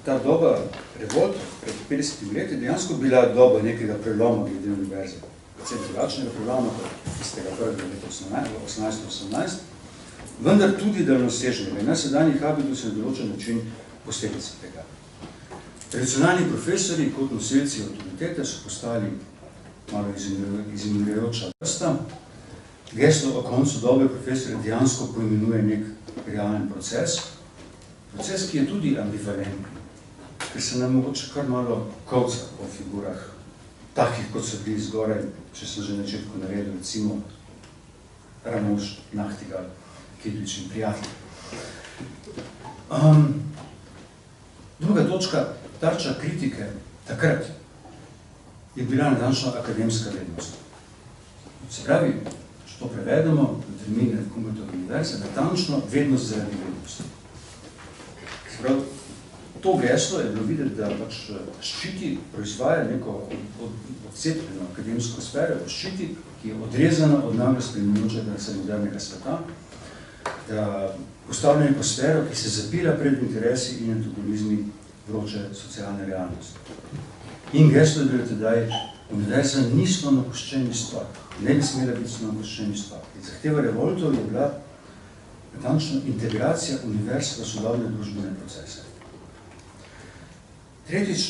ta doba revolt pred 50 leti dejansko bila doba nekega preloma glede univerze. Predvsem drugačnega preloma, tistega prvega leta 1818, vendar tudi daljnosežnega. In na sedanjih habitus je na določen način posledica tega. Tradicionalni profesori kot nosilci avtoritete so postali malo izumirajoča vrsta. Geslo o koncu dobe profesorja dejansko poimenuje nek realen proces. Proces, ki je tudi ambivalentni, ker se nam mogoče kar malo kovca po figurah, takih, kot so bili zgoraj, če sem že na začetku naredil, recimo Ramoš, Nachtigal, Kidrič in prijatelj. Druga točka, tarča kritike, takrat je bila natančno akademska vednost. Se pravi, če to prevedemo, v termine Humboldtove univerze, natančno vednost zaradi vednosti. Se pravi, to geslo je bilo videti, da pač ščiti, proizvaja neko odcepljeno akademsko sfero, ščiti, ki je odrezana od naglo spremenjujočega se modernega sveta, da postavlja neko sfero, ki se zapira pred interesi in antagonizmi vroče socialne realnosti. In geslo je bilo tedaj, univerza ni slonokoščeni stvar, ne bi smela biti slonokoščeni stvar. In zahteva revoltov je bila natančno integracija univerz v sodobne družbene procese. Tretjič,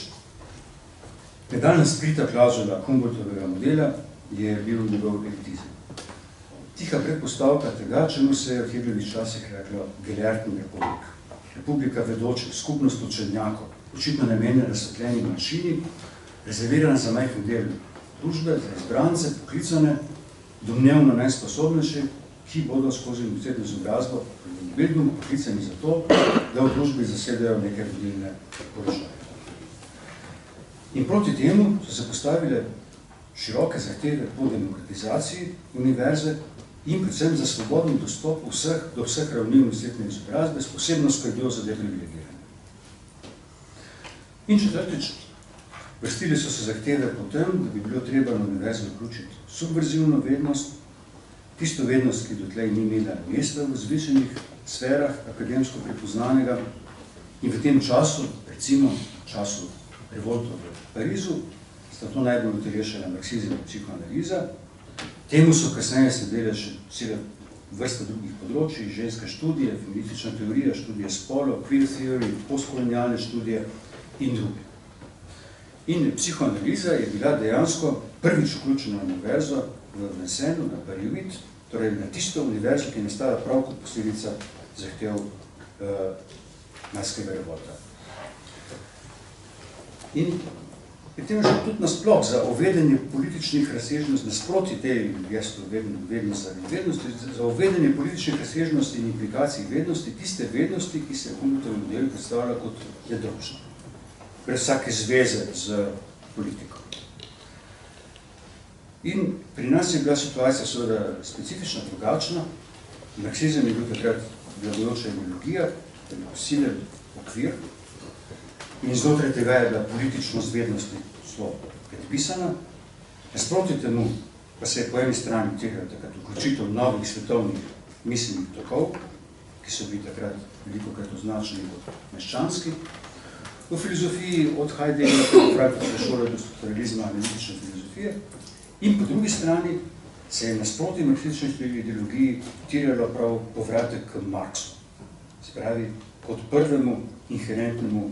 nadaljna skrita klauzula Humboldtovega modela je bil njegov elitizem. Tiha predpostavka tega, čemu se je v Hegelovih časih reklo Gelehrten republik. Republika vedočih, skupnost učenjakov, očitno namenjena razsvetljeni manjšini, rezervirana za majhen del družbe, za izbrance, poklicane, domnevno najsposobnejše, ki bodo skozi univerzitetno izobrazbo vedno poklicani za to, da v družbi zasedajo neke vodilne položaje. In proti temu so se postavile široke zahteve po demokratizaciji univerze in predvsem za svobodni dostop do vseh ravni univerzitetne izobrazbe s posebno skrbjo za deprivilegiranje. In četrtič, vrstili so se zahteve po tem, da bi bilo treba na univerzi vključiti subverzivno vednost, tisto vednost, ki dotlej ni imela mesta v različnih sferah akademsko prepoznanega in v tem času, recimo času revoltov v Parizu, sta to najbolj utelešala marksizem in psihoanaliza. Temu so kasneje sledile še cela vrsta drugih področij, ženske študije, feministična teorija, študije spolov, queer theory, postkolonialne študije in druge. In psihoanaliza je bila dejansko prvič vključena na univerzo v Vincennu, na Pariuit, torej na tisto univerzo, ki je nastala prav kot posledica zahtev marskega revolta. In pri tem je tudi nasploh za uvedenje političnih razsežnosti, nasproti tej gestu vednosti, za uvedenje političnih razsežnosti in implikacij vednosti, tiste vednosti, ki se v Humboldtovem modelu predstavlja kot nedolžna, brez vsake zveze z politiko. In pri nas je bila situacija seveda specifična, drugačna. Marksizem je bil takrat vladajoča ideologija, silen okvir, in znotraj tega je bila političnost vednosti zelo predpisana. Nasproti temu pa se je po eni strani tega takrat vključitev novih svetovnih miselnih tokov, ki so bili takrat velikokrat označeni kot meščanski. V filozofiji od Heideggera do Frankfurtske šole do strukturalizma analitične filozofije. In po drugi strani se je nasproti marksistični ideologiji tirjalo prav povratek k Marksu. Se pravi, kot prvemu inherentnemu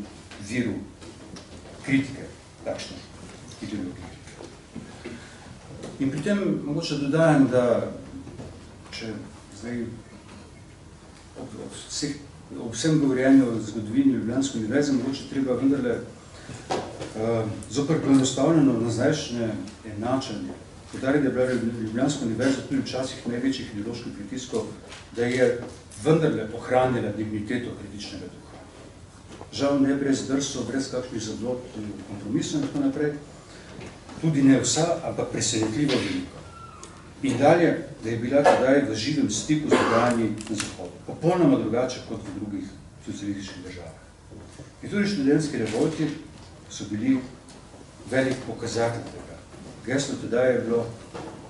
viru kritike takšne ideologije. In pri tem mogoče dodajam, da če zdaj ob vsem govorjenju o zgodovini Ljubljanske univerze, mogoče treba vendarle zopr poenostavljeno nazajšnje enačanje. Podarek, da je bila Ljubljanska univerza tudi včasih največjih ideoloških pritiskov, da je vendarle ohranila digniteto kritičnega duha. Žal ne brez drsov, brez kakšnih zablod, kompromisov in tako naprej. Tudi ne vsa, ampak presenetljivo veliko. In dalje, da je bila tedaj v živem stiku z dogajanji na Zahodu. Popolnoma drugače kot v drugih socialističnih državah. In tudi študentski revolti so bili velik pokazatelj tega. Geslo tedaj je bilo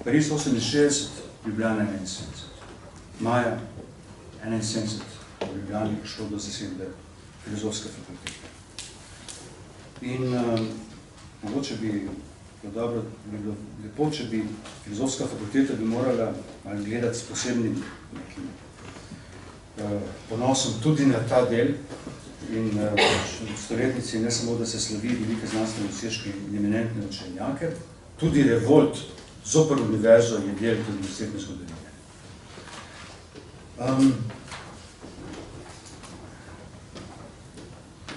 Pariz 68, Ljubljana 71. Maja 71 v Ljubljani je šlo do zasedbe filozofske fakultete. In mogoče bi bilo lepo, če bi filozofska fakulteta bi morala gledati s posebnim nekim ponosom tudi na ta del. In v stoletnici ne samo, da se slavi velike znanstvene dosežke in eminentne učenjake, tudi revolt zoper univerzo je del tudi univerzitetne zgodovine.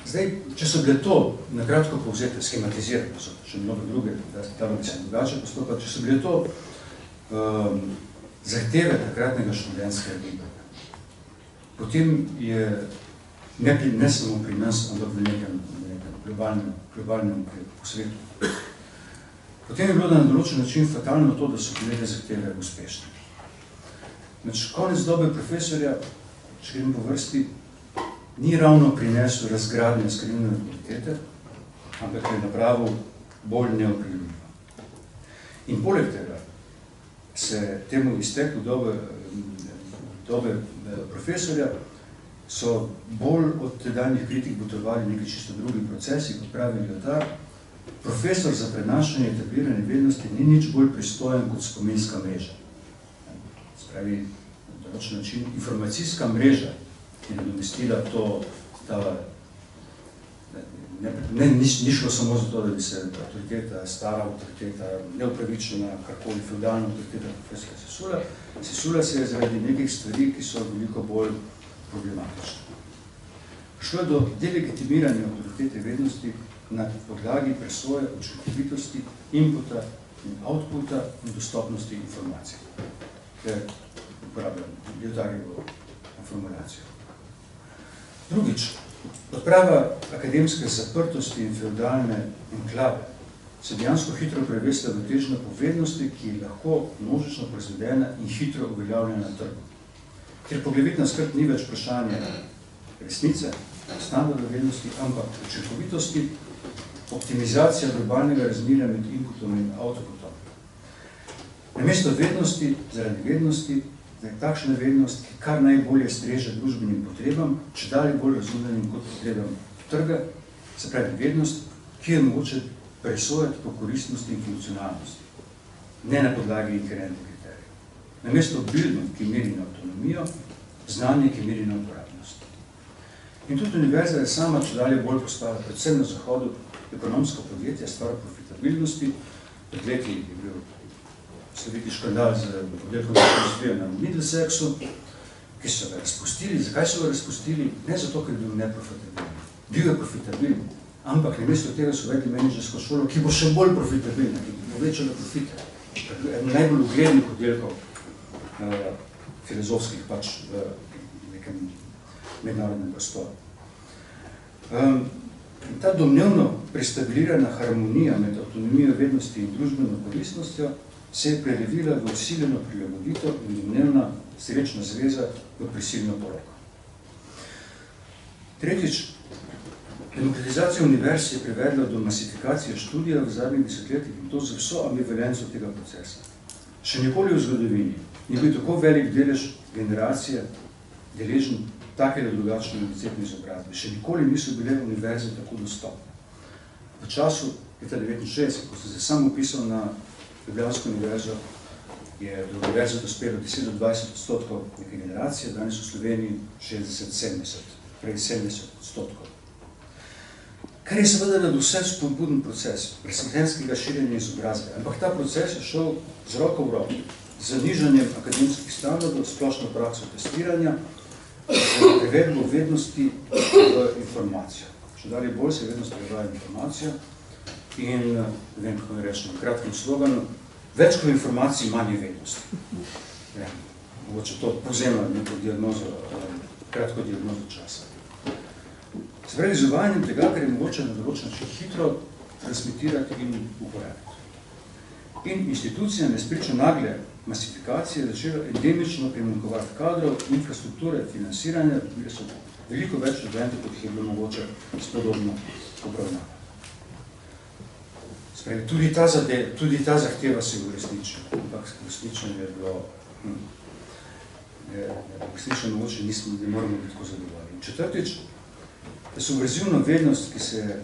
Zdaj, če so bile to nakratko povzete, schematizirane, so še mnogo druge, da bi se drugače postopali, če so bile to zahteve takratnega študentskega gibanja, potem je ne samo pri nas, ampak v nekem globalnem posvetu. Potem je bilo na določen način fatalno to, da so bile zahteve uspešne. Konec dobe profesorja, če grem po vrsti, ni ravno prinesel razgradnje skrivne autoritete, ampak je napravil bolj neopredeljivo. In poleg tega se temu izteku dobe profesorja so bolj od tedanjih kritik botrovali neki čisto drugi procesi, kot pravi Lyotard. Profesor za prenašanje etablirane vednosti ni nič bolj pristojen kot spominska mreža. Spravi, na določen način, informacijska mreža, ki je nadomestila ni šlo samo zato, da bi se avtoriteta, stara avtoriteta, neupravičena, karkoli feudalna avtoriteta profesora sesula se je zaradi nekih stvari, ki so veliko bolj problematične. Šlo je do delegitimiranja avtoritete vednosti na podlagi presoje učinkovitosti, inputa in outputa in dostopnosti informacij. Ker uporabljam Lyotarjevo formulacijo. Drugič, odprava akademske zaprtosti in feudalne enklave se dejansko hitro prevesla v težnjo po vednosti, ki je lahko množično proizvedena in hitro uveljavljena na trgu. Ker poglavitna skrb ni več vprašanje resnice, standarda vednosti, ampak učinkovitosti, optimizacija globalnega razmerja med inputom in outputom. Namesto vednosti, zaradi vednosti, je takšna vednost, ki kar najbolje streže družbenim potrebam, čedalje bolj razumljenim kot potrebam trga, se pravi vednost, ki je mogoče presojati po koristnosti in funkcionalnosti, ne na podlagi inherentnih kriterijev. Namesto bildom, ki meri na avtonomijo, znanje, ki meri na uporabnost. In tudi univerza je sama čedalje bolj postala, predvsem na Zahodu, ekonomsko podjetje, stvar profitabilnosti. Pred leti je bil sloviti škandal z oddelkom za filozofijo na Middlesexu, ki so ga razpustili. Zakaj so ga razpustili? Ne zato, ker je bil neprofitabilni. Bil je profitabilni, ampak namesto tega so vedli menedžersko šolo, ki bo še bolj profitabilna, ki bo povečala profite. Najbolj uglednih oddelkov filozofskih pač v nekem mednarodnem prostoru. Ta domnevno prestabilirana harmonija med avtonomijo vednosti in družbeno koristnostjo se je prelevila v vsiljeno prilagoditev in domnevna srečna zveza v prisilno poroko. Tretjič, demokratizacija univerz je privedla do masifikacije študija v zadnjih desetletjih in to z vso ambivalenco tega procesa. Še nikoli v zgodovini ni bil tako velik delež generacije deležen takega drugačne univerzitetne izobrazbe. Še nikoli niso bile univerze tako dostopne. V času leta 1969, ko sem se sam upisal na Ljubljansko univerzo, je do univerze dospelo 10-20% neke generacije, danes v Sloveniji 60-70%, prej 70%. Kar je seveda nad vse spodbuden proces presvetenskega širjenja izobrazbe, ampak ta proces je šel z roko v roki, z nižanjem akademskih standardov, splošno prakso testiranja, z prevedbo vednosti v informacijo. Še dalje bolj se vednost prevaja informacijo in, ne vem, kako ne rečem, v kratkem sloganu, več kot informacij, manj vednosti. Mogoče to povzema neko diagnozo, kratko diagnozo časa. S izvajanjem tega, kar je mogoče na določen način hitro transmitirati in uporabiti. In institucija ne spričo nagle masifikacije začela endemično primanjkovati kadrov, infrastrukture, financiranja, bile so veliko več študentov, kot je bilo mogoče spodobno obravnavati. Tudi ta zahteva se je uresničila, ampak uresničenje je bilo uresničeno mogoče ne moramo biti tako zadovoljni. Četrtič, da subverzivna vednost, ki se je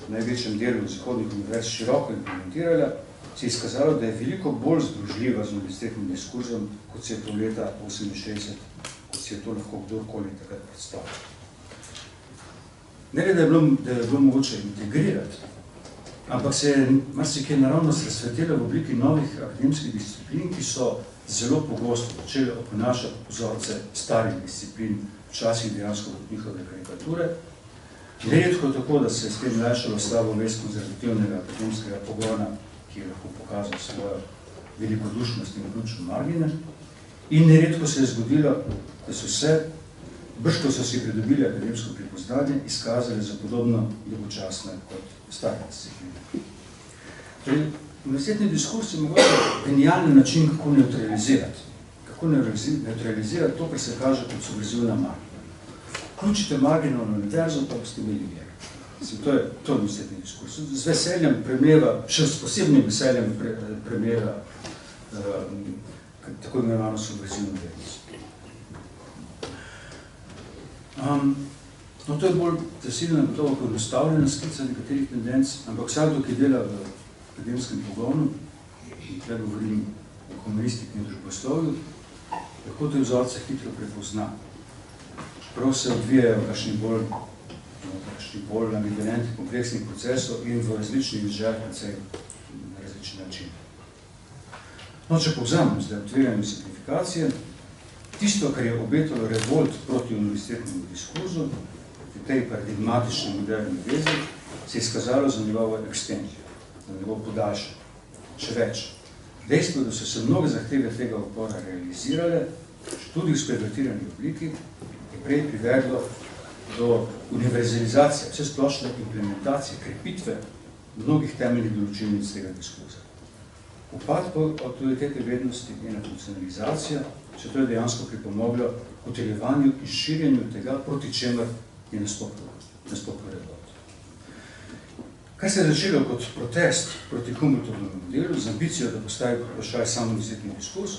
v največjem delu zahodnih univerz široko implementirala, se je izkazalo, da je veliko bolj združljiva z univerzitetnim diskurzom, kot se je to leta 1968, kot se je to lahko kdorkoli takrat predstavljal. Ne le, da je bilo mogoče integrirati, ampak se je marsikaj naravnost razsvetila v obliki novih akademskih disciplin, ki so zelo pogosto začele oponašati vzorce starih disciplin, včasih dejansko kot njihove karikature. Neredko tako, da se je s tem mlajšalo slabo vest konzervativnega akademskega pogona, ki je lahko pokazal svojo velikodušnost in vključno margine. In neredko se je zgodilo, da so se, brž ko so si pridobili akademsko pripoznanje, izkazali za podobno dolgočasne kot stare discipline. Torej, univerzitetni diskurs je mogoče genialni način, kako neutralizirati. Kako neutralizirati to, kar se kaže kot subverzivna margina. Vključite margino na univerzo, pa boste imeli mir. To je univerzitetni diskurs. Z veseljem premljeva, še s posebnim veseljem premljeva tako imenovano subverzivno vednost. To je bolj zasilno gotovo kot nastavljena skica nekaterih tendenc, ampak vsakdo, ki dela v akademskem pogonu, in tukaj govorim o humanistiki in družboslovju, lahko te vzorce hitro prepozna. Prav se odvijajo kakšni bolj ambivalentnih kompleksnih procesov in v različnih državah precej na različni način. No, če povzamem zdaj odvijanju simplifikacije, tisto, kar je obetalo revolt proti univerzitetnemu diskurzu, v tej paradigmatični moderni vezi, se je izkazalo za njegovo ekstenzijo, za njegovo podaljšanje. Še več. Dejstvo, da so se mnoge zahteve tega upora realizirale, tudi v spervertirani obliki, je prej privedlo do univerzalizacije, vse splošne implementacije, krepitve mnogih temeljnih določilnic tega diskurza. Upad po avtoritete vednosti, njena funkcionalizacija, se to je dejansko pripomoglo k utrjevanju in širjenju tega, proti čemer je nastopil revolt. Kar se je začelo kot protest proti Humboldtovemu modelu z ambicijo, da postavi vprašaj samouniverzitetni diskurs,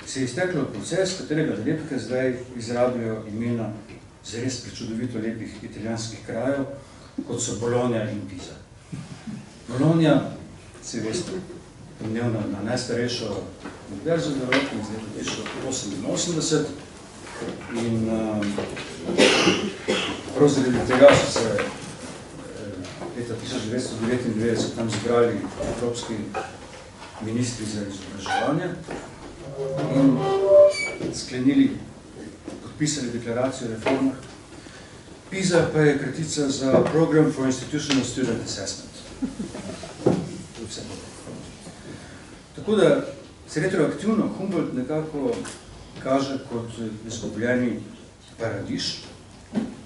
se je izteklo proces, katerega nalepke zdaj izrabljajo imena zares prečudovito lepih italijanskih krajev, kot so Bologna in Pisa. Bologna, se veste, domnevno na najstarejšo univerzo v Evropi iz leta 1988 in prav zaradi tega so se leta 1999 tam zbrali evropski ministri za izobraževanje in sklenili, podpisali deklaracijo o reformah. PISA pa je kratica za Program for Institutional Student Assessment. Tako da se retroaktivno Humboldt nekako kaže kot izgubljeni paradiž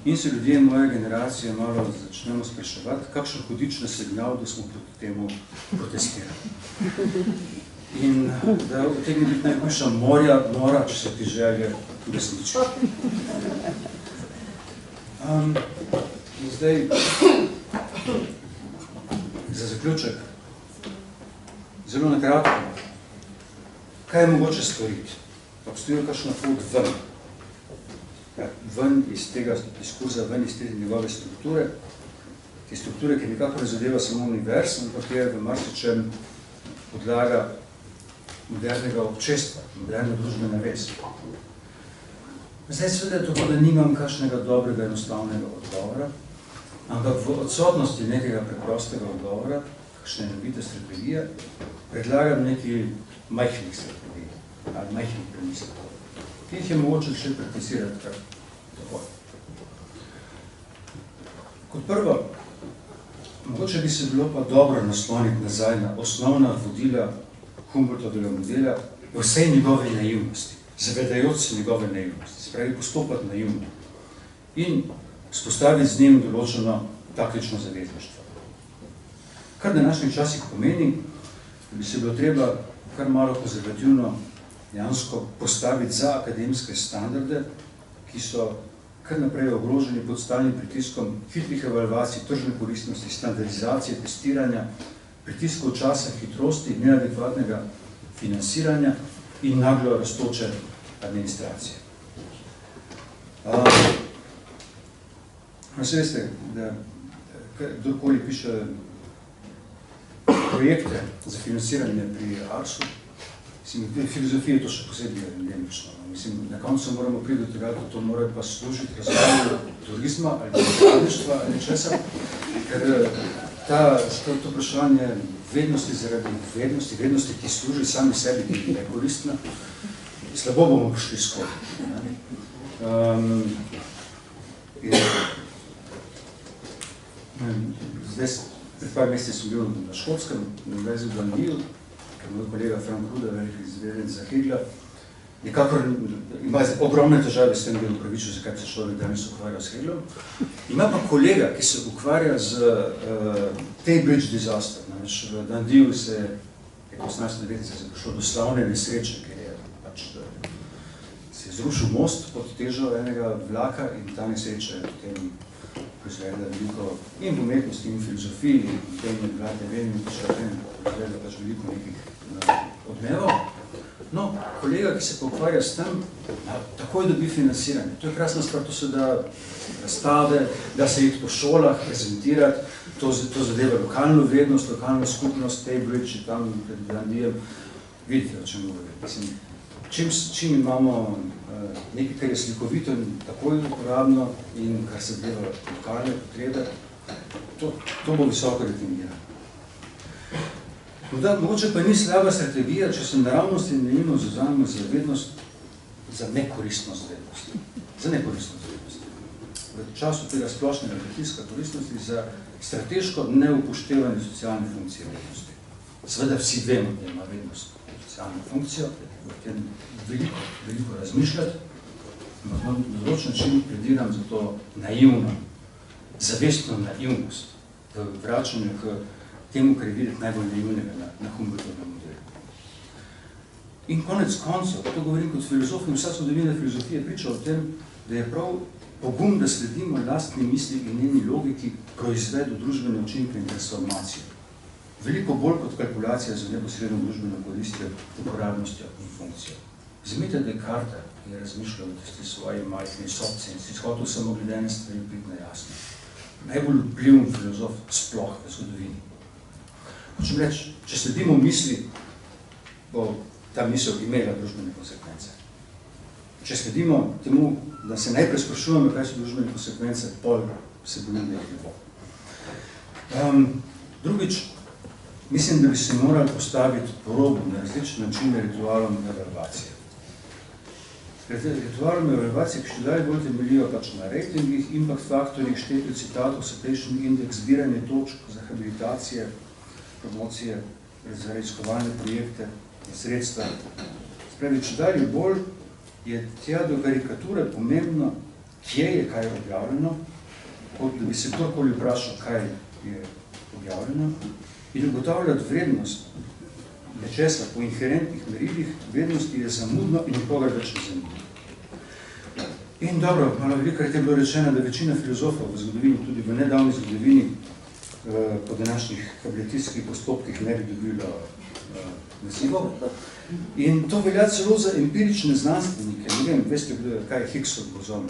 in se ljudje moje generacije malo začnemo spraševati, kakšen hudič nas signal, da smo proti temu protestirali. in da utegne biti najboljša mora, če se ti želje uresniči. In zdaj, za zaključek, zelo na kratko, kaj je mogoče storiti? Obstojijo kakšna pot ven. Ven iz tega diskurza, ven iz te njegove strukture, te strukture, ki nekako ne zadeva samo univerz, ampak je v marsičem podlaga modernega občestva, moderne družbene vezi. Zdaj seveda je tako, da nimam kakšnega dobrega enostavnega odgovora, ampak v odsotnosti nekega preprostega odgovora, kakšne enovite strategije, predlagam nekaj majhnih strategij, ali majhnih premislekov, ki jih je mogoče še prakticirati kar takoj. Kot prvo, mogoče bi se bilo pa dobro nasloniti nazaj na osnovna vodila Humboldtovega modela v vsej njegovi naivnosti, zavedajoč se njegove naivnosti, se pravi postopati naivno in spostaviti z njim določeno taktično zavezništvo. Kar v današnjih časih pomeni, da bi se bilo treba kar malo konzervativno dejansko postaviti za akademske standarde, ki so kar naprej ogroženi pod stalnim pritiskom hitrih evalvacij, tržne koristnosti, standardizacije, testiranja, pritiskov časa, hitrosti, neadekvatnega financiranja in naglo rastoče administracije. Se veste, da kdorkoli piše projekte za financiranje pri Arsu, pri filozofiji je to še posebej endemično. Mislim, na koncu moramo priti do tega, da to mora pa služiti razvoju turizma ali gradništva ali česa, ker to vprašanje vednosti zaradi vednosti, ki služi sami sebi, ki je koristna, slabo bomo prišli skozi. Zdaj, pred par meseci sem bil na Škotskem, na univerzi v Dundee, ker moj kolega Frank Ruda, veliki izvedenec za Hegla, nekako ima ogromne težave s tem, da je upravičil, zakaj se človek danes ukvarja s Heglom. Ima pa kolega, ki se ukvarja z Tay Bridge disaster. V Dundee se je 1890 prišlo do slavne nesreče, ker je pač se je zrušil most pod težo enega vlaka in ta nesreča je potem proizvedla veliko in v umetnosti, in v filozofiji, in potem je bila temeljni, proizvedla pač veliko nekih odmevov. No, kolega, ki se pa ukvarja s tem, takoj dobi financiranje. To je krasna stvar, to se da razstave, da se iti po šolah, prezentirati, to zadeva lokalno vrednost, lokalno skupnost, Tay Bridge, tam pred Dundeejem. Vidite, o čem govorim. Čim imamo nekaj, kar je slikovito in takoj uporabno in kar se deva lokalne potrebe, to bo visoko definirano. Mogoče pa ni slaba strategija, če se naravnost in naivno zavzamemo za vednost, za nekoristnost vednosti. Za nekoristnost vednosti. V času tega splošnega pritiska koristnosti za strateško neupoštevanje socialne funkcije vednosti. Seveda vsi vemo, da ima vednost socialno funkcijo, v tem veliko razmišljati, ampak na določen način plediram za to naivno, zavestno naivnost, v vračanju k temu, kar je videti najbolj naivnega na Humboldtovem modelu. In konec koncev, to govorim kot filozof, in vsa zgodovina filozofije priča o tem, da je prav pogum, da sledimo lastni misli in njeni logiki proizvedu družbene učinke in transformacijo. Veliko bolj kot kalkulacija za neposredno družbeno koristjo, uporabnostjo in funkcijo. Vzemite Descartes, ki je razmišljal o tisti svoji majhni sobci in si hotel samo gledene stvari biti na jasno. Najbolj vpliven filozof sploh v zgodovini. Hočem reči, če sledimo misli, bo ta misel imela družbene konsekvence. Če sledimo temu, da se najprej sprašujemo, kaj so družbene konsekvence, pol se bojim, da jih ne bo. Drugič, mislim, da bi se morali postaviti po robu na različne načine ritualom evalvacije. Ritualom evalvacije, ki še dalje bolj temeljijo pač na rejtingih, impact faktorjih, štetju citatov, citation index, zbiranje točk za habilitacije, promocije, za raziskovalne projekte in sredstva. Spravi, če dalje bolj je tja do karikature pomembno, kje je kaj objavljeno, kot da bi se kdorkoli vprašal, kaj je objavljeno, in ugotavljati vrednost nečesa po inherentnih merilih vednosti je zamudno in nikogar več ne zanima. In dobro, malo velikokrat je bilo rečeno, da večina filozofov v zgodovini, tudi v nedavni zgodovini, po današnjih habilitacijskih postopkih ne bi dobilo nazivov. In to velja celo za empirične znanstvenike. Ne vem, veste, kaj je Higgsov bozon.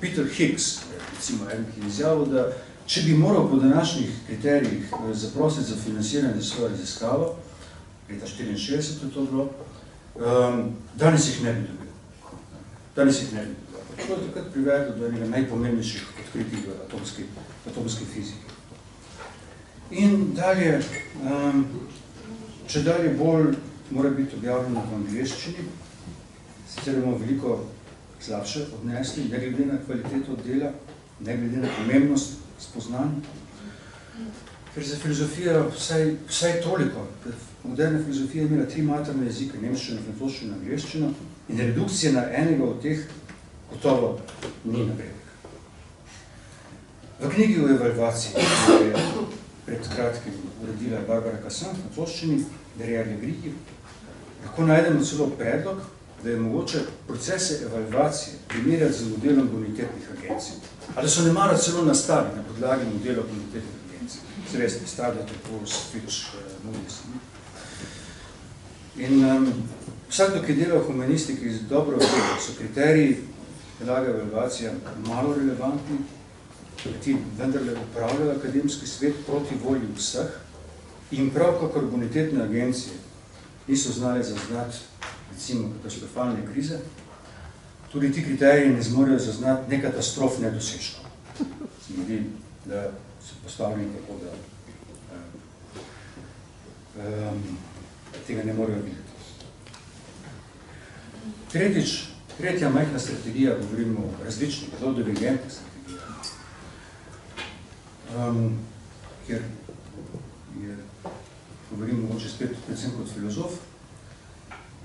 Peter Higgs, recimo, ki je izjavil, da če bi moral po današnjih kriterijih zaprositi za financiranje svojo raziskavo, leta 64 je to bilo, danes jih ne bi dobil. Danes jih ne bi dobil. To je takrat privedlo do enega najpomembnejših odkritij v atomski fiziki. In dalje, če dalje bolj mora biti objavljeno v angleščini, sicer bomo veliko slabše odnesli, ne glede na kvaliteto dela, ne glede na pomembnost spoznanja. Ker za filozofijo vsaj toliko, moderna filozofija je imela 3 materne jezike, nemščino, francoščino in angleščino, in redukcija na enega od teh gotovo ni napredek. V knjigi o evalvaciji, ki je pred kratkim uredila Barbara Cassin v francoščini, Derrière les grilles, lahko najdemo celo predlog, da je mogoče procese evalvacije primerjati z modelom bonitetnih agencij. Ali da so nemara celo nastali na podlagi modela bonitetnih agencij. Sredstvo, Standard & Poor's, Fitch, Moody's. In vsakdo, ki dela v humanistiki, dobro ve, so kriteriji podlage evalvacija malo relevantni, ti vendarle upravljajo akademski svet proti volji vseh in prav kakor bonitetne agencije niso znali zaznati recimo katastrofalne krize, tudi ti kriteriji ne zmorejo zaznati ne katastrof, ne dosežkov. Se mi zdi, da so postavljeni tako, da tega ne morejo videti. Tretja majhna strategija, govorimo o različnih, zelo divergentnih strategijah, kjer govorimo mogoče spet predvsem kot filozof,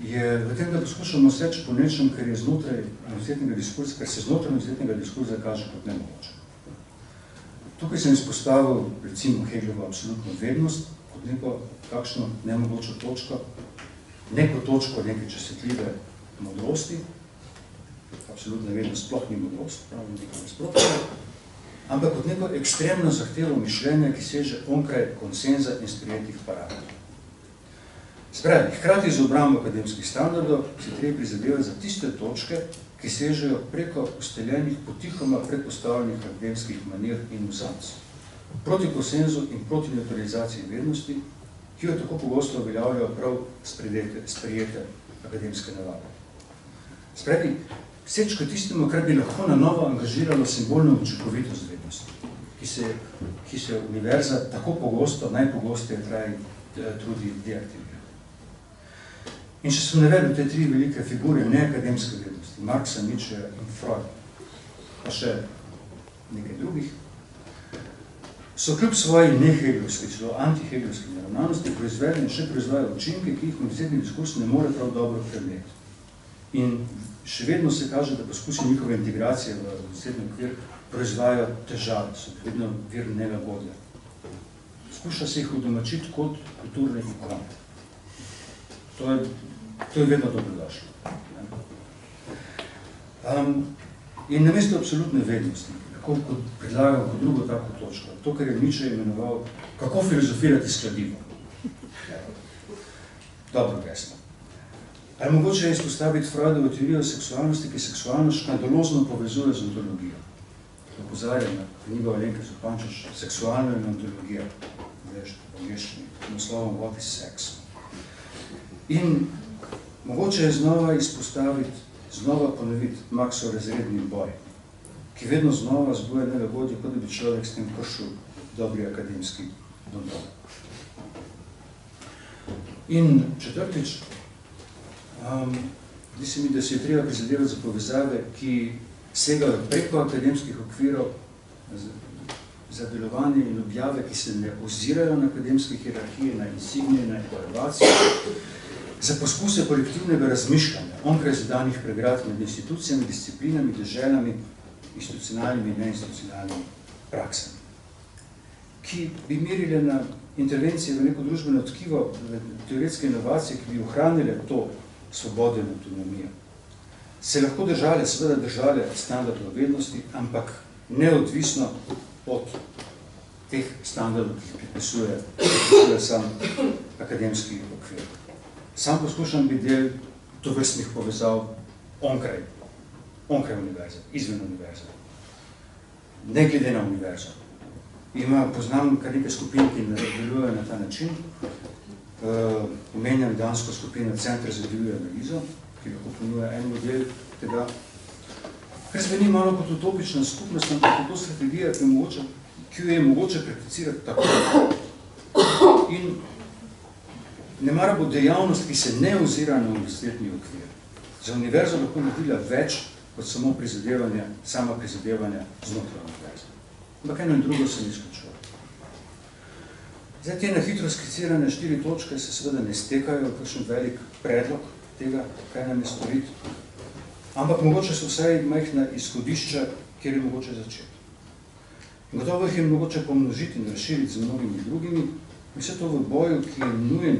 je v tem, da poskušamo seči po nečem, kar je znotraj univerzitetnega diskurza, kar se znotraj univerzitetnega diskurza kaže kot nemogoče. Tukaj sem izpostavil recimo Hegelovo absolutno vednost kot neko kakšno nemogočo točko, neko točko neke časetljive modrosti, absolutna vednost sploh ni modrost, pravi nekaj nasprotnega, ampak kot neko ekstremno zahtevo mišljenja, ki seže onkraj konsenza in sprejetih parametrov. Spravi, hkrati z obrambo akademskih standardov se treba prizadevati za tiste točke, ki sežejo preko ustaljenih potihoma predpostavljenih akademskih manir in vzanc, proti konsenzu in proti neutralizaciji vednosti, ki jo tako pogosto uveljavljajo prav sprejete akademske navade. Spravi, seč k tistemu, kar bi lahko na novo angažiralo simbolno učinkovitost vednosti, ki se univerza tako pogosto, najpogosteje trudi deaktivirati. In če sem navedel te 3 velike figure neakademske vednosti, Marxa, Nietzscheja in Freud, pa še nekaj drugih, so kljub svoji nehegelovski, celo antihegelovski naravnanosti proizvedli in še proizvajajo učinke, ki jih univerzitetni diskurs ne more prav dobro premeti. In še vedno se kaže, da poskusi njihove integracije v univerzitetni okvir proizvajajo težave, so vedno vir nelagodja. Skuša se jih udomačiti kot kulturne ikone. To je vedno dobrodošlo. In namesto absolutne vednosti, lahko predlagam kot drugo tako točko, to, kar je Nietzsche imenoval, kako filozofirati skladivo. Dobro geslo. Ali mogoče je izpostaviti Freudovo teorijo seksualnosti, ki seksualnost škandalozno povezuje z ontologijo. Opozarjam na knjigo Alenke Zupančič, Seksualna in ontologija, v angleščini, naslovom What is Sex? In mogoče je znova izpostaviti, znova ponoviti Maxov razredni boj, ki vedno znova zbuja nelagodje, kot da bi človek s tem kršil dobri akademski dondom. In četrtič, zdi se mi, da se je treba prizadevati za povezave, ki segajo preko akademskih okvirov za delovanje in objave, ki se ne ozirajo na akademske hierarhije, na insignije, na evaluacije, za poskuse kolektivnega razmišljanja, onkraj zadanih pregrad med institucijami, disciplinami, deželami, institucionalnimi in neinstitucionalnimi praksami, ki bi merili na intervencije v neko družbeno tkivo, v teoretske inovacije, ki bi ohranile to svobodo in avtonomijo. Se lahko držale standardov vednosti, ampak neodvisno od teh standardov, ki pripisuje sam akademski okvir. Sam poskušam biti del tovrstnih povezav onkraj univerze, izven univerze. Ne glede na univerzo. Poznam kar nekaj skupin, ki delujejo na ta način. Omenjam dansko skupino Center za divjo analizo, ki lahko ponuja en model tega. Kar zveni malo kot utopična skupnost, ampak je to strategija, ki jo je mogoče prakticirati tako. In ne mara bo dejavnost, ki se ne ozira na univerzitetni okvir. Za univerzo lahko naredila več kot samo sama prizadevanja znotraj univerze. Ampak eno in drugo se ne izključuje. Zdaj, te na hitro skicirane 4 točke se seveda ne stekajo v kakšen velik predlog tega, kaj nam je storiti. Ampak mogoče so vsaj majhna izhodišča, kjer je mogoče začeti. In gotovo jih je mogoče pomnožiti in razširiti z mnogimi drugimi. In vse to v boju, ki je nujen,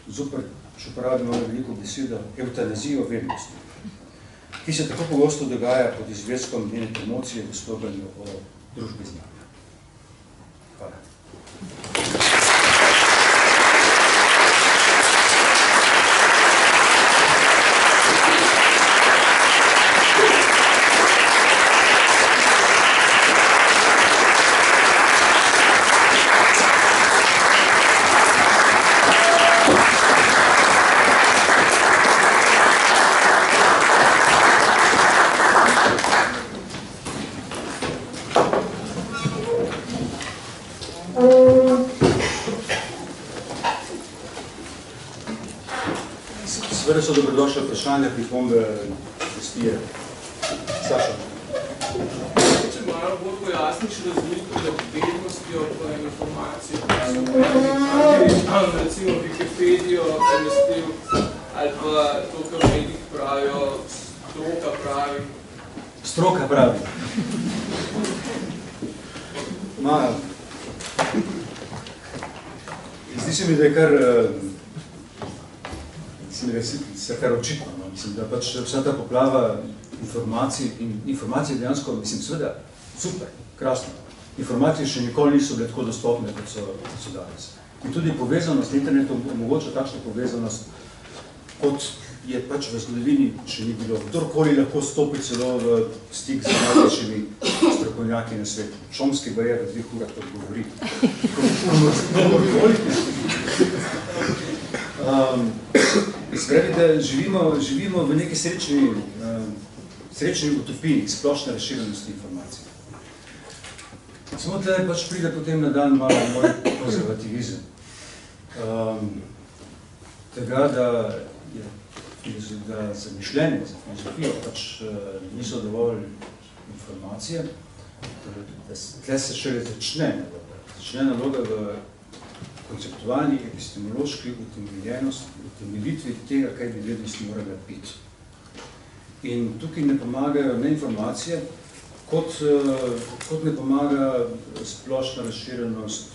zoper, če uporabimo veliko besedo, evtanazijo vednosti, ki se tako pogosto dogaja pod izvedkom njene promocije v sloganju o družbi znanja. Hvala. Seveda so dobrodošle vprašanja, pripombe, gostije. Saša. Če malo bolj pojasniš razliko med vednostjo in informacijo, recimo Wikipedijo, ali pa to, kar mediji pravijo, stroka pravi. Stroka pravi. Zdi se mi, da je kar očitno. Mislim, da pač vsa ta poplava informacij in informacije dejansko, mislim, seveda, super, krasno. Informacije še nikoli niso bile tako dostopne, kot so danes. In tudi povezanost internetom omogoča takšno povezanost, kot je pač v zgodovini še ni bilo. Kdorkoli lahko stopi celo v stik z največjimi strokovnjaki na svetu. Chomsky pa je v 2 urah odgovori. Spravi, da živimo v neki srečni utopiji, splošne razširjenosti informacij. Samo tle pač pride potem na dan malo moj konzervativizem. Tega, da za mišljenje, za filozofijo pač niso dovolj informacije, tle se šele začne naloga v konceptualni, epistemološki utemeljitvi tega, kaj bi vednost morala biti. In tukaj ne pomagajo ne informacije, kot ne pomaga splošna razširjenost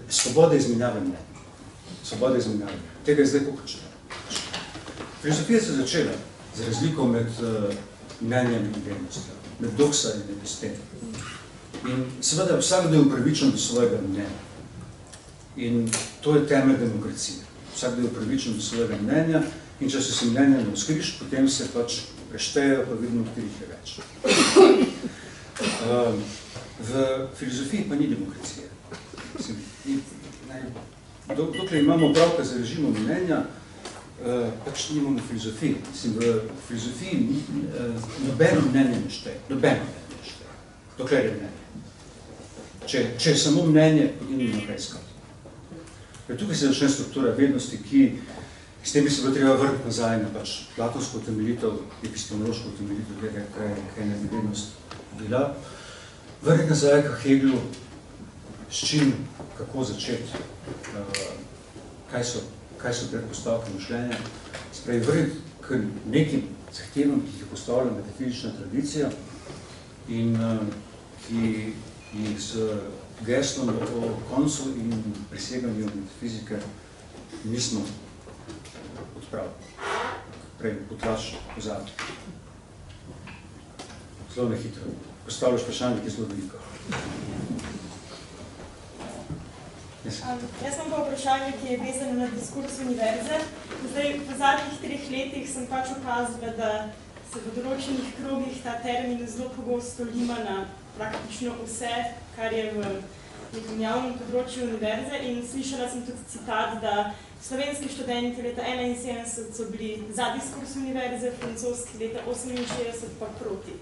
svobode izmenjave mnenja. Tega je zdaj pokačeno. Filozofija se začela z razliko med mnenjem in vednostjo, med doksa in episteme. In seveda vsakdo je upravičen do svojega mnenja. In to je temelj demokracije. Vsakdo je upravičen do svojega mnenja in če se si mnenja ne vzkriš, potem se pač preštejejo, pa vidimo, katerih je več. V filozofiji pa ni demokracije. Dokler imamo pravka za režimom mnenja, pač nimamo filozofije. V filozofiji nobeno mnenje ne šteje. Dokler je mnenje. Če je samo mnenje, potem nima kaj iskati. Tukaj se začne struktura vednosti, ki s tem bi se bilo treba vrniti nazaj na pač platonsko utemeljitev, epistemološko utemeljitev tega, kaj ne bi vednost bila. Vrniti nazaj k Hegelu, s čim, kako začeti, kaj so predpostavke mišljenja, spravi vrniti k nekim zahtevam, ki jih je postavila metafizična tradicija in ki jih z geslom o koncu in preseganju metafizike nismo odpravili. Prej potlač pozadnji. Zelo nehitro. Postavljaš vprašanje, ki je zelo veliko. Jaz imam pa vprašanje, ki je vezano na diskurs univerze. Zdaj, v zadnjih 3 letih sem pač opazila, da se v določenih krogih ta termin zelo pogosto lima na praktično vse, kar je v nekem javnem področju univerze, in slišala sem tudi citat, da slovenski študenti leta 1971 so bili za diskurs univerze, francoski leta 1968 pa proti.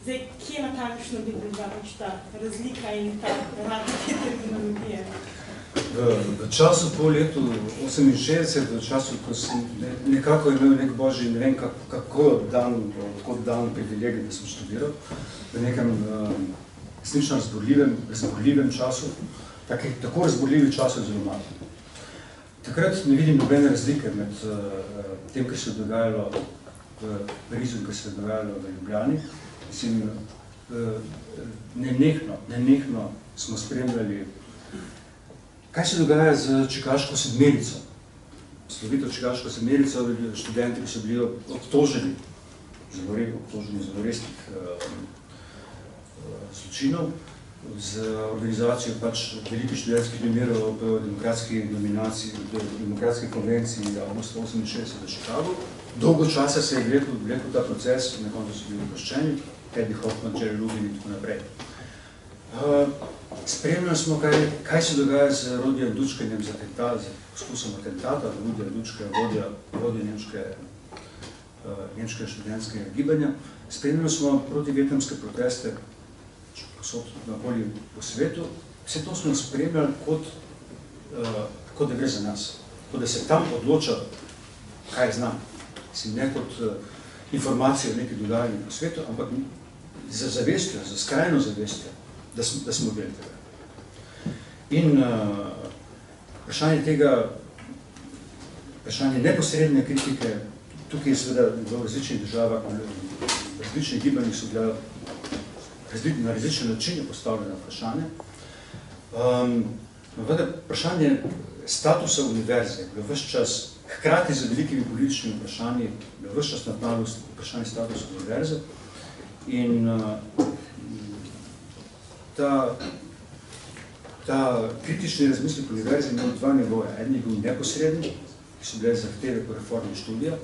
Zdaj, kje natančno bi bila ta razlika in ta prevatnike terminologije? V času po letu 1968, v času, ko sem nekako imel nek božji, ne vem kako dan privilegij, da sem študiral, v nekem resnično razborljivem času, tako razborljivi čas je zelo malo. Takrat ne vidim nobene razlike med tem, kar se je dogajalo v Parizu in kar se je dogajalo v Ljubljani. Mislim, nenehno smo spremljali, kaj se dogaja z čikaško sedmerico. Slovito čikaško sedmerico, študenti, ki so bili obtoženi zelo resnih zločinov, z organizacijo pač velikih študentskih primerov v demokratski konvenciji avgusta 1968 v Chicagu. Dolgo časa se je vlekel ta proces, na koncu so bili oproščeni, Teddy Hoffman, Jerry Rubin in tako naprej. Spremljali smo, kaj se dogaja z Rodijem Dučkanjem z poskusom atentata. Rodija Dučka je vodja nemškega študentskega gibanja. Spremljali smo protivietnamske proteste posod naokoli po svetu. Vse to smo spremljali kot da gre za nas. Kot da se tam odloča, kaj znam. Ne kot informacije o nekaj dogajanju po svetu, ampak za zavestjo, za skrajno zavestjo, da smo del tega. In vprašanje neposredne kritike, tukaj je seveda v različnih državah, v različnih gibanjih so bila na različne načine postavljena vprašanje. Vprašanje statusa univerze je bilo ves čas, hkrati z velikimi političnimi vprašanji, je bilo ves čas napadlo vprašanje statusa univerze. In ta kritični razmislek univerze je imel dva nivoja. En je bil neposredni, ki so bile zahteve po reformi študija.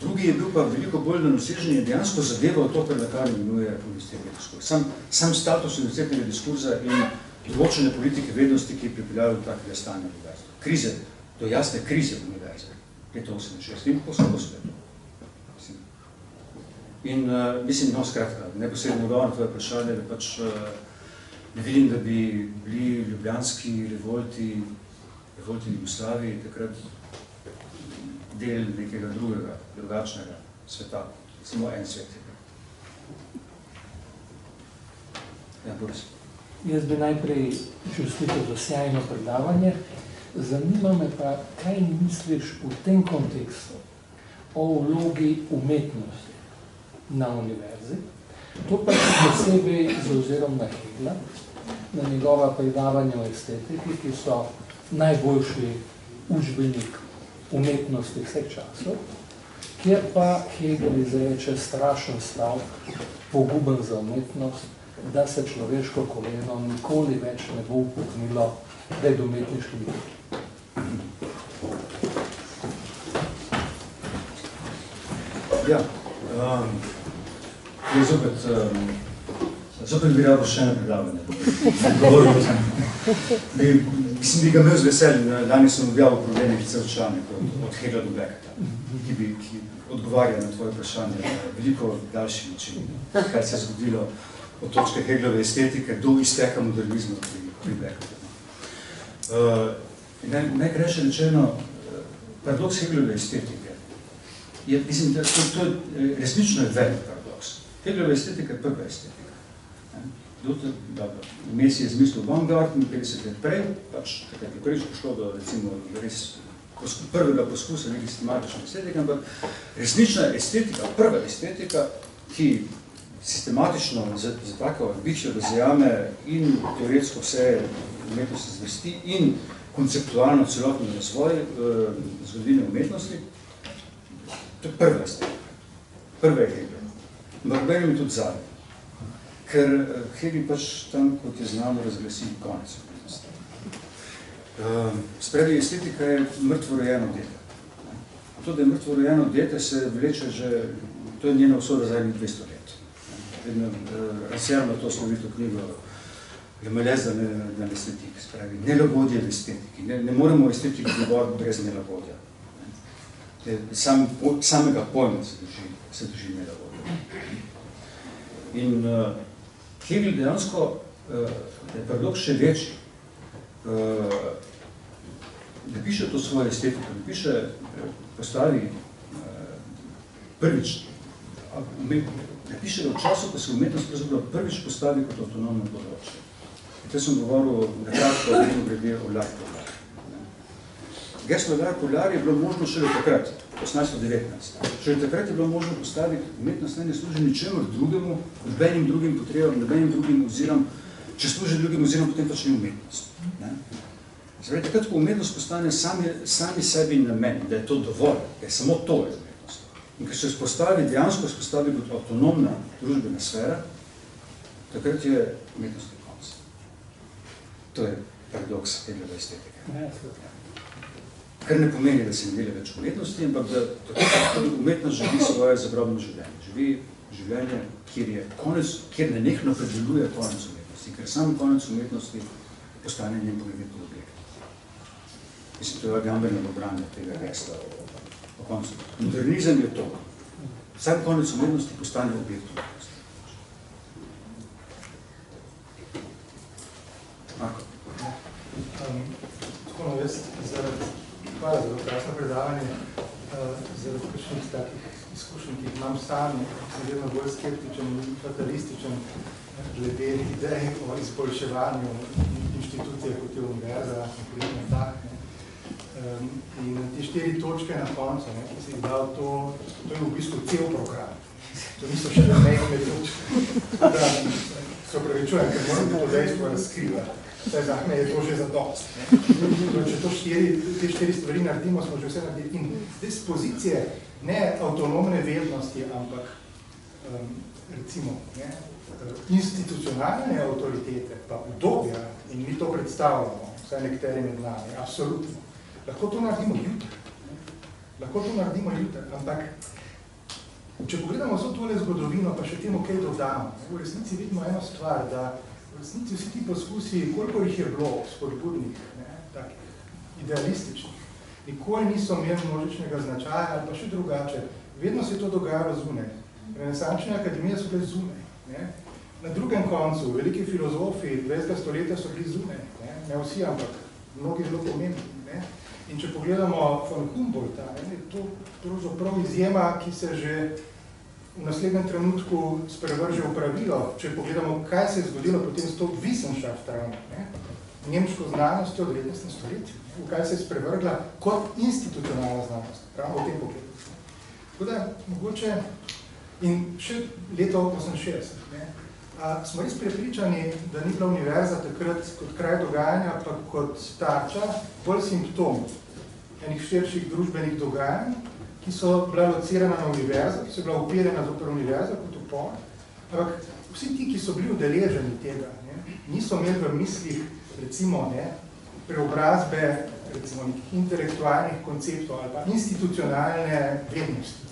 Drugi je bil pa veliko bolj daljnosežen in dejansko zadeval to, kar lakar imenuje univerzitetni diskurs. Sam status univerzitetnega diskurza in določene politike vednosti, ki je pripeljalo do takega stanja univerze. Krize, do jasne krize univerze, leta 1968 in po svetu. In mislim, skratka, neposredno odgovor na tvoje vprašanje, da pač ne vidim, da bi bili ljubljanski revolti Jugoslaviji takrat del nekega drugačnega sveta. Samo en svet je. Ja, Boris. Jaz bi najprej čestitev za sjajno predavanje. Zanima me pa, kaj misliš v tem kontekstu o vlogi umetnosti na univerzi. To pa še posebej z ozirom na Hegla, na njegova predavanja o estetiki, ki so najboljši učbenik umetnosti vseh časov, kjer pa Hegel izreče strašen stavek, poguben za umetnost, da se človeško koleno nikoli več ne bo upognilo pred umetniškim delom. Ja, zopet bi rado še eno predavanje. Mislim, bi ga imel z veseljem. Danes sem objavil probleme cel članek od Hegla do Becketa, ki odgovarja na tvoje vprašanje na veliko daljši način, kaj se je zgodilo od točke Heglove estetike do izteka modernizma pri Becketu. Najkrajše rečeno, paradoks Heglove estetike je, mislim, da to je resnično velik paradoks. Heglova estetika je prva estetika. Vmes je izmislil Baumgarten 50 let prej, pač takrat je prvič prišlo do, recimo, res prvega poskusa neke sistematične estetike, ampak resnična estetika, prva estetika, ki sistematično za tako ambicijo, da zajame in teoretsko vse umetnosti zvesti in konceptualno celotni razvoj zgodovine umetnosti, to je prva estetika. Prva je Hegel. Ampak tudi zadnji. Ker Hegel pač tam, kot je znano, razglasi konec umetnosti. Spredi estetika je mrtvorojeno dete. To, da je mrtvorojeno dete, se vleče že, to je njena usoda zadnjih 200 let. Razsjerno to slovito knjigo Lemeleza na estetiki, spravi, nelagodje v estetiki. Ne moremo estetiki govoriti brez nelagodja. Samega pojma se drži nelagodja. In Hegel dejansko je paradoks še večji. Da piše to svojo estetiko, da piše, postavi prvič, da piše v času, ko se umetnost prvič postavi kot avtonomno področje. Te sem govoril nekratko glede o l'art polar. Geslo l'art polar je bilo možno šele takrat, 1819. Šele takrat je bilo možno postaviti umetnost, ne služi ničemur drugemu, nobenim drugim potrebam, nobenim drugim ozirom. Če služi drugim ozirom, potem pač ni umetnost. Zdaj, takrat, ko umetnost postane sami sebi namen, da je to dovolj, da je samo to je umetnost. In ko se dejansko spostavi kot avtonomna družbena sfera, takrat je umetnost konec. To je paradoks Hegelove estetike. Kar ne pomeni, da se ne dela več umetnosti, ampak da umetnost živi svoje zagrobno življenje. Živi življenje, kjer nenehno predeluje konec umetnosti, ker sam konec umetnosti postane njen poglavitni objekt. Mislim, to je Agambernovo branje tega gesla o koncu. Modernizem je to. Sam konec umetnosti postane objekt umetnosti. Marko. Tako, jaz hvala za krasno predavanje, zaradi kakšnih takih izkušenj, ki jih imam sami, sem vedno bolj skeptičen in fatalističen glede idej o izboljševanju inštitucije, kot je univerza, konkretno tak. In te 4 točke na koncu, ki si jih dal, to je v bistvu cel program. To niso še nekaj točke. Se opravičujem, ker moram to dejstvo razkrivati. Saj za me je to že zadost. Če te 4 stvari naredimo, smo že vse naredili. In zdaj z pozicije ne avtonomne vednosti, ampak recimo institucionalne avtoritete, pa udobja, in mi to predstavljamo, vsaj nekateri med nami, absolutno. Lahko to naredimo jutri. Ampak, če pogledamo vso tole zgodovino, pa še temu kaj dodamo, v resnici vidimo eno stvar, da v resnici vsi ti poskusi, koliko jih je bilo spodbudnih, takih idealističnih, nikoli niso imeli množičnega značaja, ali pa še drugače, vedno se je to dogajalo zunaj. Renesančne akademije so bile zunaj. Na drugem koncu, veliki filozofi 20. stoletja so bili zunaj, ne vsi, ampak mnogi zelo pomembni. In če pogledamo von Humboldta, je to pravzaprav izjema, ki se že v naslednjem trenutku sprevrže v pravilo. Če pogledamo, kaj se je zgodilo potem s to Wissenschaft ravno, nemško znanostjo od 19. stoletja, v kaj se je sprevrgla kot institucionalna znanost, ravno v tem pogledu. Tako da, mogoče, in še leto 68, smo res prepričani, da ni bila univerza takrat kot kraj dogajanja, pa kot tarča, bolj simptom enih širših družbenih dogajanj, ki so bila locirana na univerzo, ki so bila upirjena zoper univerzo kot upor. Ampak vsi ti, ki so bili udeleženi tega, niso imeli v mislih, recimo, preobrazbe, recimo, nekih intelektualnih konceptov ali pa institucionalne vrednosti.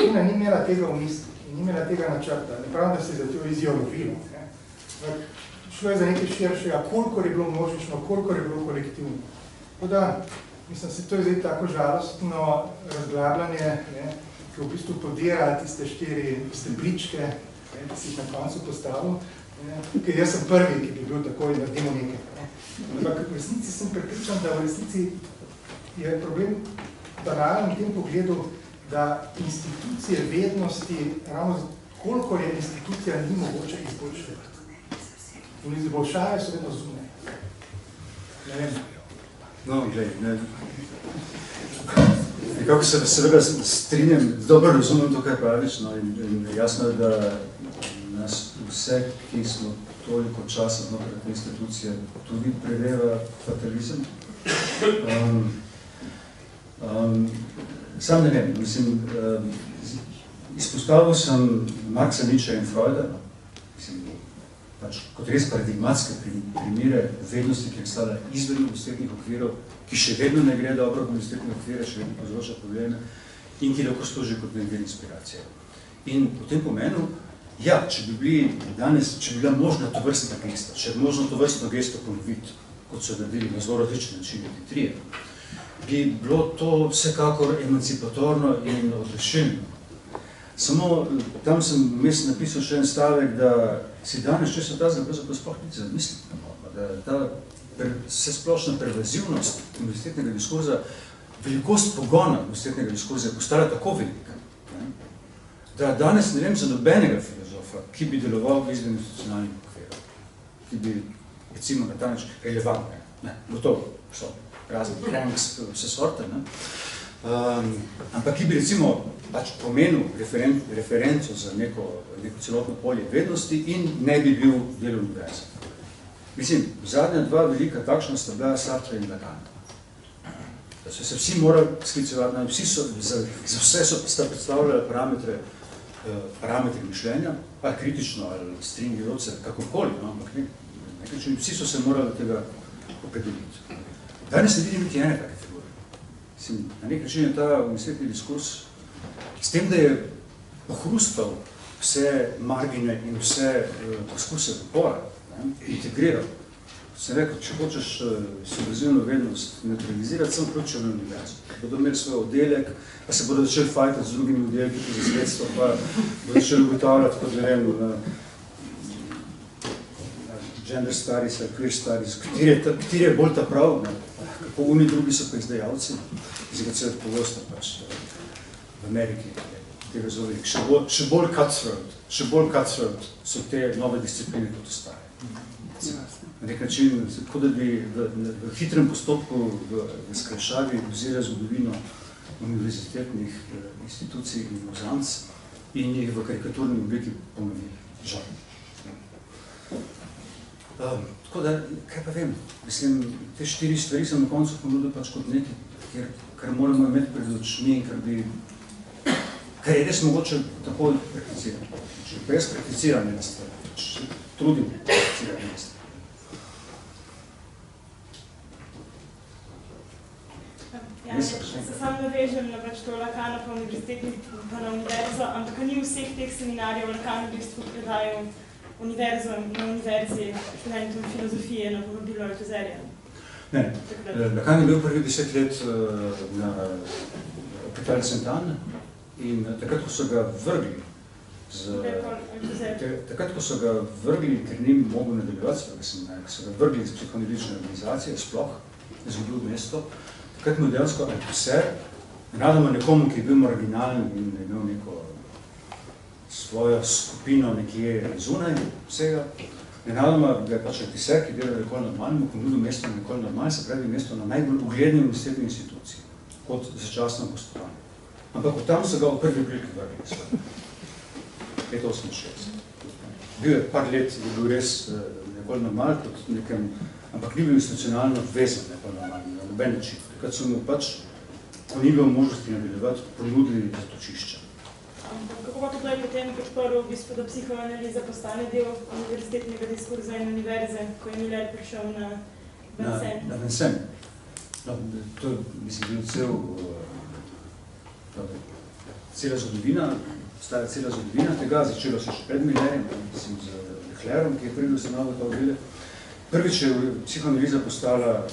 Ina ni imela tega v mislih. Ni imela tega načrta, ne pravim, da se je za to izjalovilo. Šlo je za nekaj širšega, koliko je bilo množično, koliko je bilo kolektivno. Tako da, mislim, se to je zdaj tako žalostno razglabljanje, ki v bistvu podira tiste 4 stebričke, ki si jih na koncu postavil, ker jaz sem prvi, ki bi bil tako in naredimo nekaj. Ampak v resnici sem prepričan, da v resnici je problem banalen v tem pogledu, da institucije vednosti, ravno koliko je institucija, ni mogoče izboljšati. In izboljšave so vedno zunaj. Ne vem, No, gledaj, nekako se seveda strinjam, dobro razumem to, kaj praviš, no, in jasno je, da nas vse, ki smo toliko časa znotraj te institucije, tudi preveva fatalizem. Sam ne vem, mislim, izpostavil sem Marxa, Nietzsche in Freuda, mislim, pač kot res paradigmatske primere vednosti, ki je stala izven univerzitetnih okvirov, ki še vedno ne gre dobro v univerzitetnih okvire, še vedno povzroča probleme in ki lahko služi kot nekaj inspiracije. In v tem pomenu, ja, če bi bili danes, če bi bila možna to vrstna gesta, če bi možno to vrstno gesto ponoviti, kot so naredili na zelo različne načine ti trije, bi bilo to vsekakor emancipatorno in odrešilno. Samo tam sem vmes napisal še en stavek, da si danes, če se ta pravzaprav sploh ni zamisliti, da ta vsesplošna pervazivnost univerzitetnega diskurza, velikost pogona univerzitetnega diskurza je postala tako velika, da danes ne vem za nobenega filozofa, ki bi deloval v izven institucionalnih okvirov, ki bi, recimo, na ta način relevantne, gotovo so razni cranks, vse sorte, ampak ki bi, recimo, pač pomenil referenco za neko celotno polje vednosti in ne bi bil del univerze. Mislim, zadnja dva velika takšna sta bila Sartre in Lacan. Da so se vsi morali sklicevati, vsi so, za vse sta predstavljali parametre mišljenja, ali kritično, ali stringiroce, kakokoli, ampak nekaj, vsi so se morali tega opredeliti. Danes ne vidim niti ene take figure. Mislim, na nek način je ta univerzitetni diskurs s tem, da je pohrustal vse margine in vse poskurse upora, integriral. Sem rekel, če hočeš subverzivno vednost neutralizirati, sem vključil na univerzo. Bodo imeli svoj oddelek, pa se bodo začeli fajtati z drugimi oddelki, za sredstvo, pa bodo začeli ugotavljati, kot vem, gender studies, queer studies, kateri je bolj ta prav, kako oni drugi so pa izdajalci, zdaj se pogosto pač v Ameriki tega zove, še bolj cutthroat so te nove discipline kot ostale. Na nek način, tako da bi v hitrem postopku v skrajšavi vzeli zgodovino univerzitetnih institucij in muzanc in jih v karikaturni obliki ponovili. Žal. Tako da, kaj pa vem, mislim, te 4 stvari sem na koncu ponudil pač kot nekaj, kar moramo imeti pred očmi in kar je res mogoče tako prakticirati. Brez prakticiranja stvari, trudim prakticiranja stvari. Ja, se sam navežem na to Lacana pa univerzitetnih pa na univerzo, ampak ni vseh teh seminarjev Lacan v bistvu predajal na univerzi študentom filozofije na povabilo Althuserja. Ne, Lacan je bil prvi 10 let na Hôpital Sainte-Anne in takrat, ko so ga vrgli, ker ni mogel nadaljevati svojega seminarja, ko so ga vrgli iz psihoanalitične organizacije, sploh, izgubil mesto, takrat mu dejansko Althusser, nenadoma nekomu, ki je bil marginalen in je imel neko svojo skupino nekje zunaj vsega, nenadoma ga je pač Althusser, ki delal nekoli normalno, ponudil mesto na nekoli normalno, se pravi mesto na najbolj ugledni univerzitetni instituciji, kot začasno gostovanje. Ampak od tam so ga v prvi obliki vrgli. 1968. Bil je par let, je bil res nekoli normal, kot nekem, ampak ni bil institucionalno vezan nekoli normalno, na noben način. Takrat so mu pač, ko ni bilo možnosti nadaljevati, ponudili zatočišča. Kako pa to je potem podprl, v bistvu, da psihoanaliza postane del univerzitetnega diskurza in univerze, ko je Miller prišel na Vincennes? Na Vincennes. No, to je, mislim, bil cela zgodovina, obstaja cela zgodovina tega, začelo se še pred Millerjem, mislim, z Leclercom, ki je prvi ustanovil ta oddelek. Prvič je psihoanaliza postala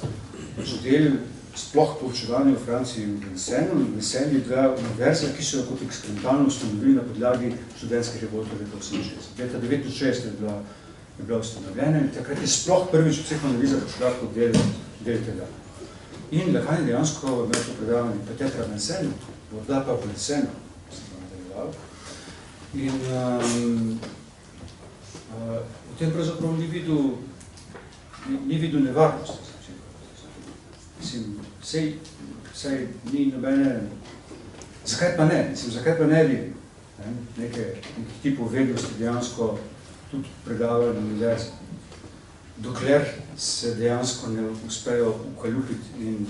del sploh poučevanja v Franciji v Vincennes. V Vincennes je bila univerza, ki so jo kot eksperimentalno ustanovili na podlagi študentske revolte leta 1968. Leta 1969 je bila ustanovljena in takrat je sploh prvič psihoanaliza prišla kot del tega. In Lacan je dejansko imel to predavanje Petetra Vincennes, morda pa v Vincennes, sem ga nadaljeval. In v tem pravzaprav ni videl nevarnosti. Mislim, Sej ni nobene... Zakaj pa ne? Zakaj pa ne bi nekih tipov vednosti dejansko tudi predavali na univerzi, dokler se dejansko ne uspejo ukaljupiti in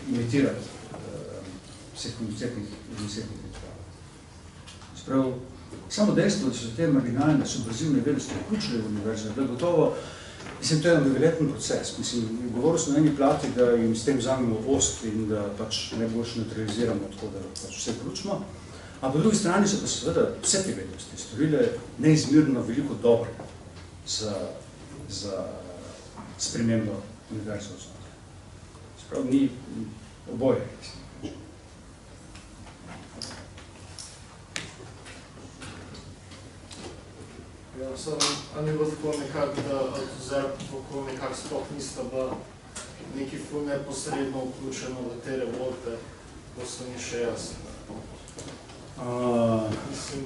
imitirati vseh konceptnih razprav. Samo dejstvo, da so te marginalne, subverzivne vednosti vključile v univerzo, da gotovo, mislim, to je ambivalenten proces. Mislim, govoril sem na eni plati, da jim s tem vzamemo ost in da pač najboljše neutraliziramo tako, da pač vse vključimo. A po drugi strani so pa seveda vse te vednosti storile neizmirno veliko dobro za spremembo univerzo osnovne. Sprav, ni oboje. Ja, a ni bilo tako nekako, da tako nekako sploh nista bila neki ful neposredno vključeno v te revolte, ko so ni še jasno. Mislim,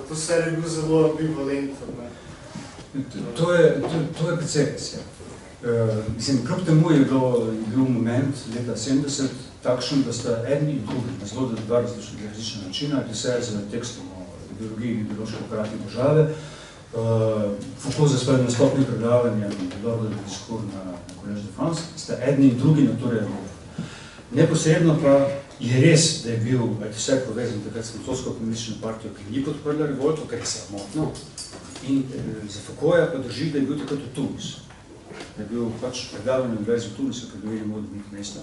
to serij je bil zelo ambivalenten. To je percepcija. Mislim, kljub temu je bil moment leta 70 takšen, da sta eni in drugi, na zelo dva različna načina, ki se z tekstom o ideologiji in ideološko operati države, Foucault za svojim nastopnim predavanjem L'Ordre du discours na Collège de France, sta eni in drugi na to reagirali. Neposredno pa je res, da je bil Althusser povezan takrat s francosko komunistično partijo, ki ni podprla revolto, ker je sramotno. In za Foucaulta pa drži, da je bil takrat v Tunisu. Da je bil pač predavan na univerzi v Tunisu, ker je bil dobnik mesta.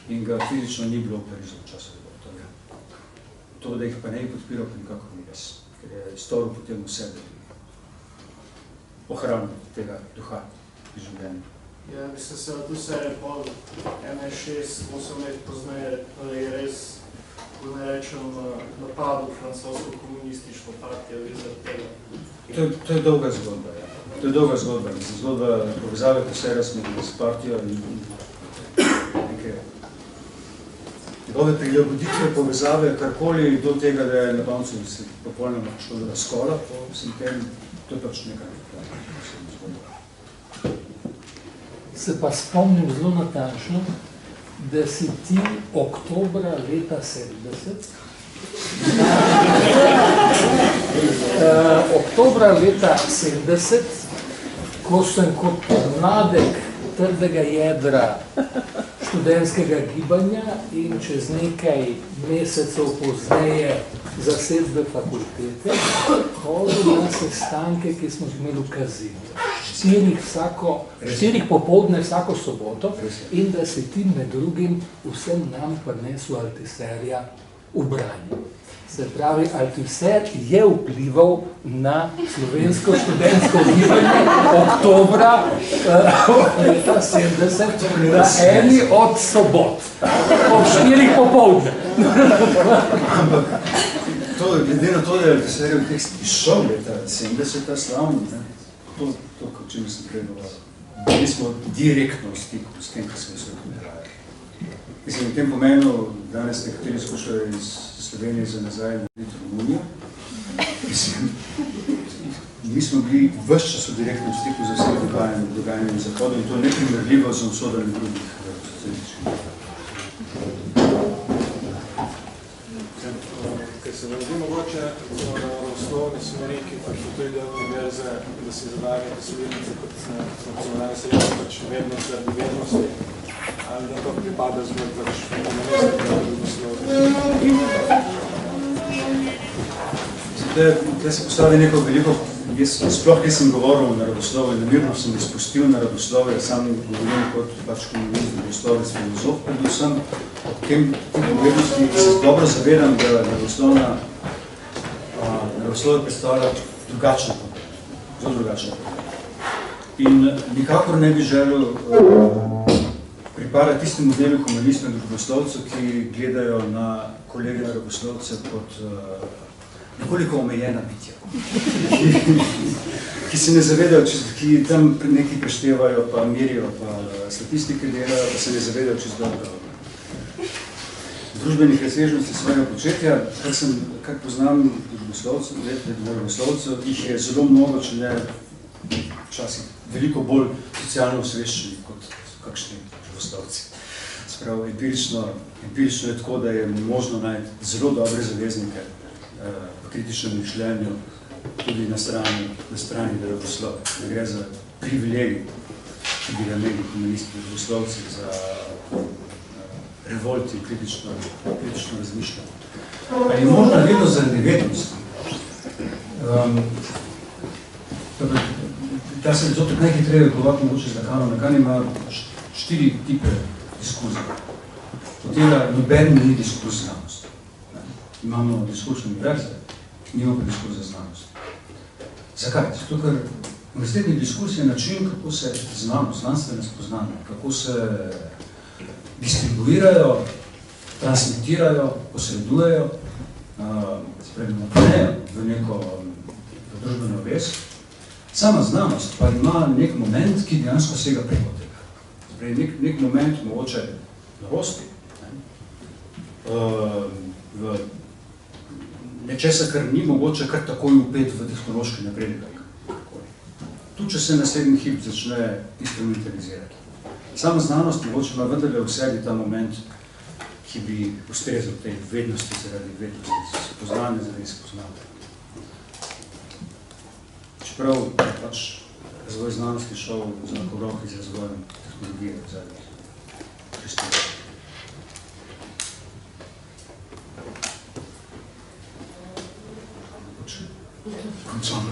In ga fizično ni bilo v Parizu v času revolta. To, da jih pa ne je podpiral, pa nikako ni res. Ker je storil potem vse, da bi ohranil tega duha v življenju. Ja, mislim se, da tu se je pol 6-8 let pozneje, je res, ko ne rečem, napadl francosko komunistično partijo zaradi tega. To je dolga zgodba, ja. To je dolga zgodba. Zgodba povezave Althusserja s partijo in neke njegove prilagoditve povezave karkoli do tega, da je na koncu popolnoma šlo do razkola po vsem tem, to je pač nekaj. Se pa spomnim zelo natančno, da si ti oktobra leta 70, ko sem kot mladek trdega jedra študentskega gibanja in čez nekaj mesecev pozneje zasedbe fakultete, hodil na sestanke, ki smo imeli v Kazinu. 4 popoldne vsako soboto in da se ti med drugim vsem nam prinesel Althusserja v branje. Se pravi, Althusser je vplival na slovensko študentsko gibanje oktobra leta 70 na eni od sobot, ob 4 popoldne. Ampak glede na to, da je Althusserjev tekst izšel leta 70 slavni, to, o čem sem pregovoril. Bili smo direktno v stiku s tem, kar smo se odmerali. Mislim, v tem pomenu, danes nekateri skušajo iz Slovenije za nazaj narediti Romunijo. Mislim, mi smo bili ves čas v direktnem stiku z vsem dogajanjem v Zahodu in to je neprimerljivo z usodami drugih socialističnih. Ker se vrdi mogoče v osnovni smeri, ki pač v tej del univerze, da si zadajate slednice kot nacionalne sredstva, pač vednost zaradi vednosti, ali da to pripada zgolj pač namesto Tukaj se postavi neko veliko, sploh kje sem govoril o naravoslovju, namirno sem izpustil naravoslovje, sam govorim kot pač komunist, naravoslovec, filozof, predvsem o tem vednosti, se dobro zavedam, da naravoslovje predstavlja drugačno, zelo drugačno. In nikakor ne bi želel pripada tistemu delu humanistov in družboslovcev, ki gledajo na kolege naravoslovce kot nekoliko omejena bitja, ki se ne zavedajo, ki tam nekaj preštevajo, pa merijo, pa statistike delajo, pa se ne zavedajo čez dobro družbenih razsežnosti svojega početja. Kar poznam družboslovcev, jih je zelo mnogo, če ne včasih veliko bolj socialno osveščeni kot kakšni družboslovci. Sprav, empirično je tako, da je možno najti zelo dobre zaveznike v kritičnem mišljenju tudi na strani veroposlove. Ne gre za privilegij, ki bi ga imeli komunisti veroposlovci za revolti kritično razmišljanje. Ali je možno vedno zaradi vednosti? Da se zopet najhitreje odgovoriti mogoče z Lakanom. Lakan ima 4 tipe diskurzov. Od tega noben ni diskurs znanosti. Imamo diskurs univerze, nimamo pa diskurs za znanost. Zakaj? Zato, ker univerzitetni diskurs je način, kako se znanstvene spoznanja, kako se distribuirajo, transmitirajo, posredujejo, napnejo v neko družbeno vez. Sama znanost pa ima nek moment, ki dejansko sega preko tega. Nek moment mogoče norosti, v nečesa, kar ni mogoče kar takoj upet v tehnološki napredek. Tu, če se naslednji hip začne instrumentalizirati. Sama znanost mogoče ima vendarle v sebi ta moment, ki bi ustrezal tej vednosti zaradi vednosti, spoznanje zaradi spoznanja. Čeprav pač razvoj znanosti šel z roki z razvojem tehnologije v zadnjih 300 let. Končano.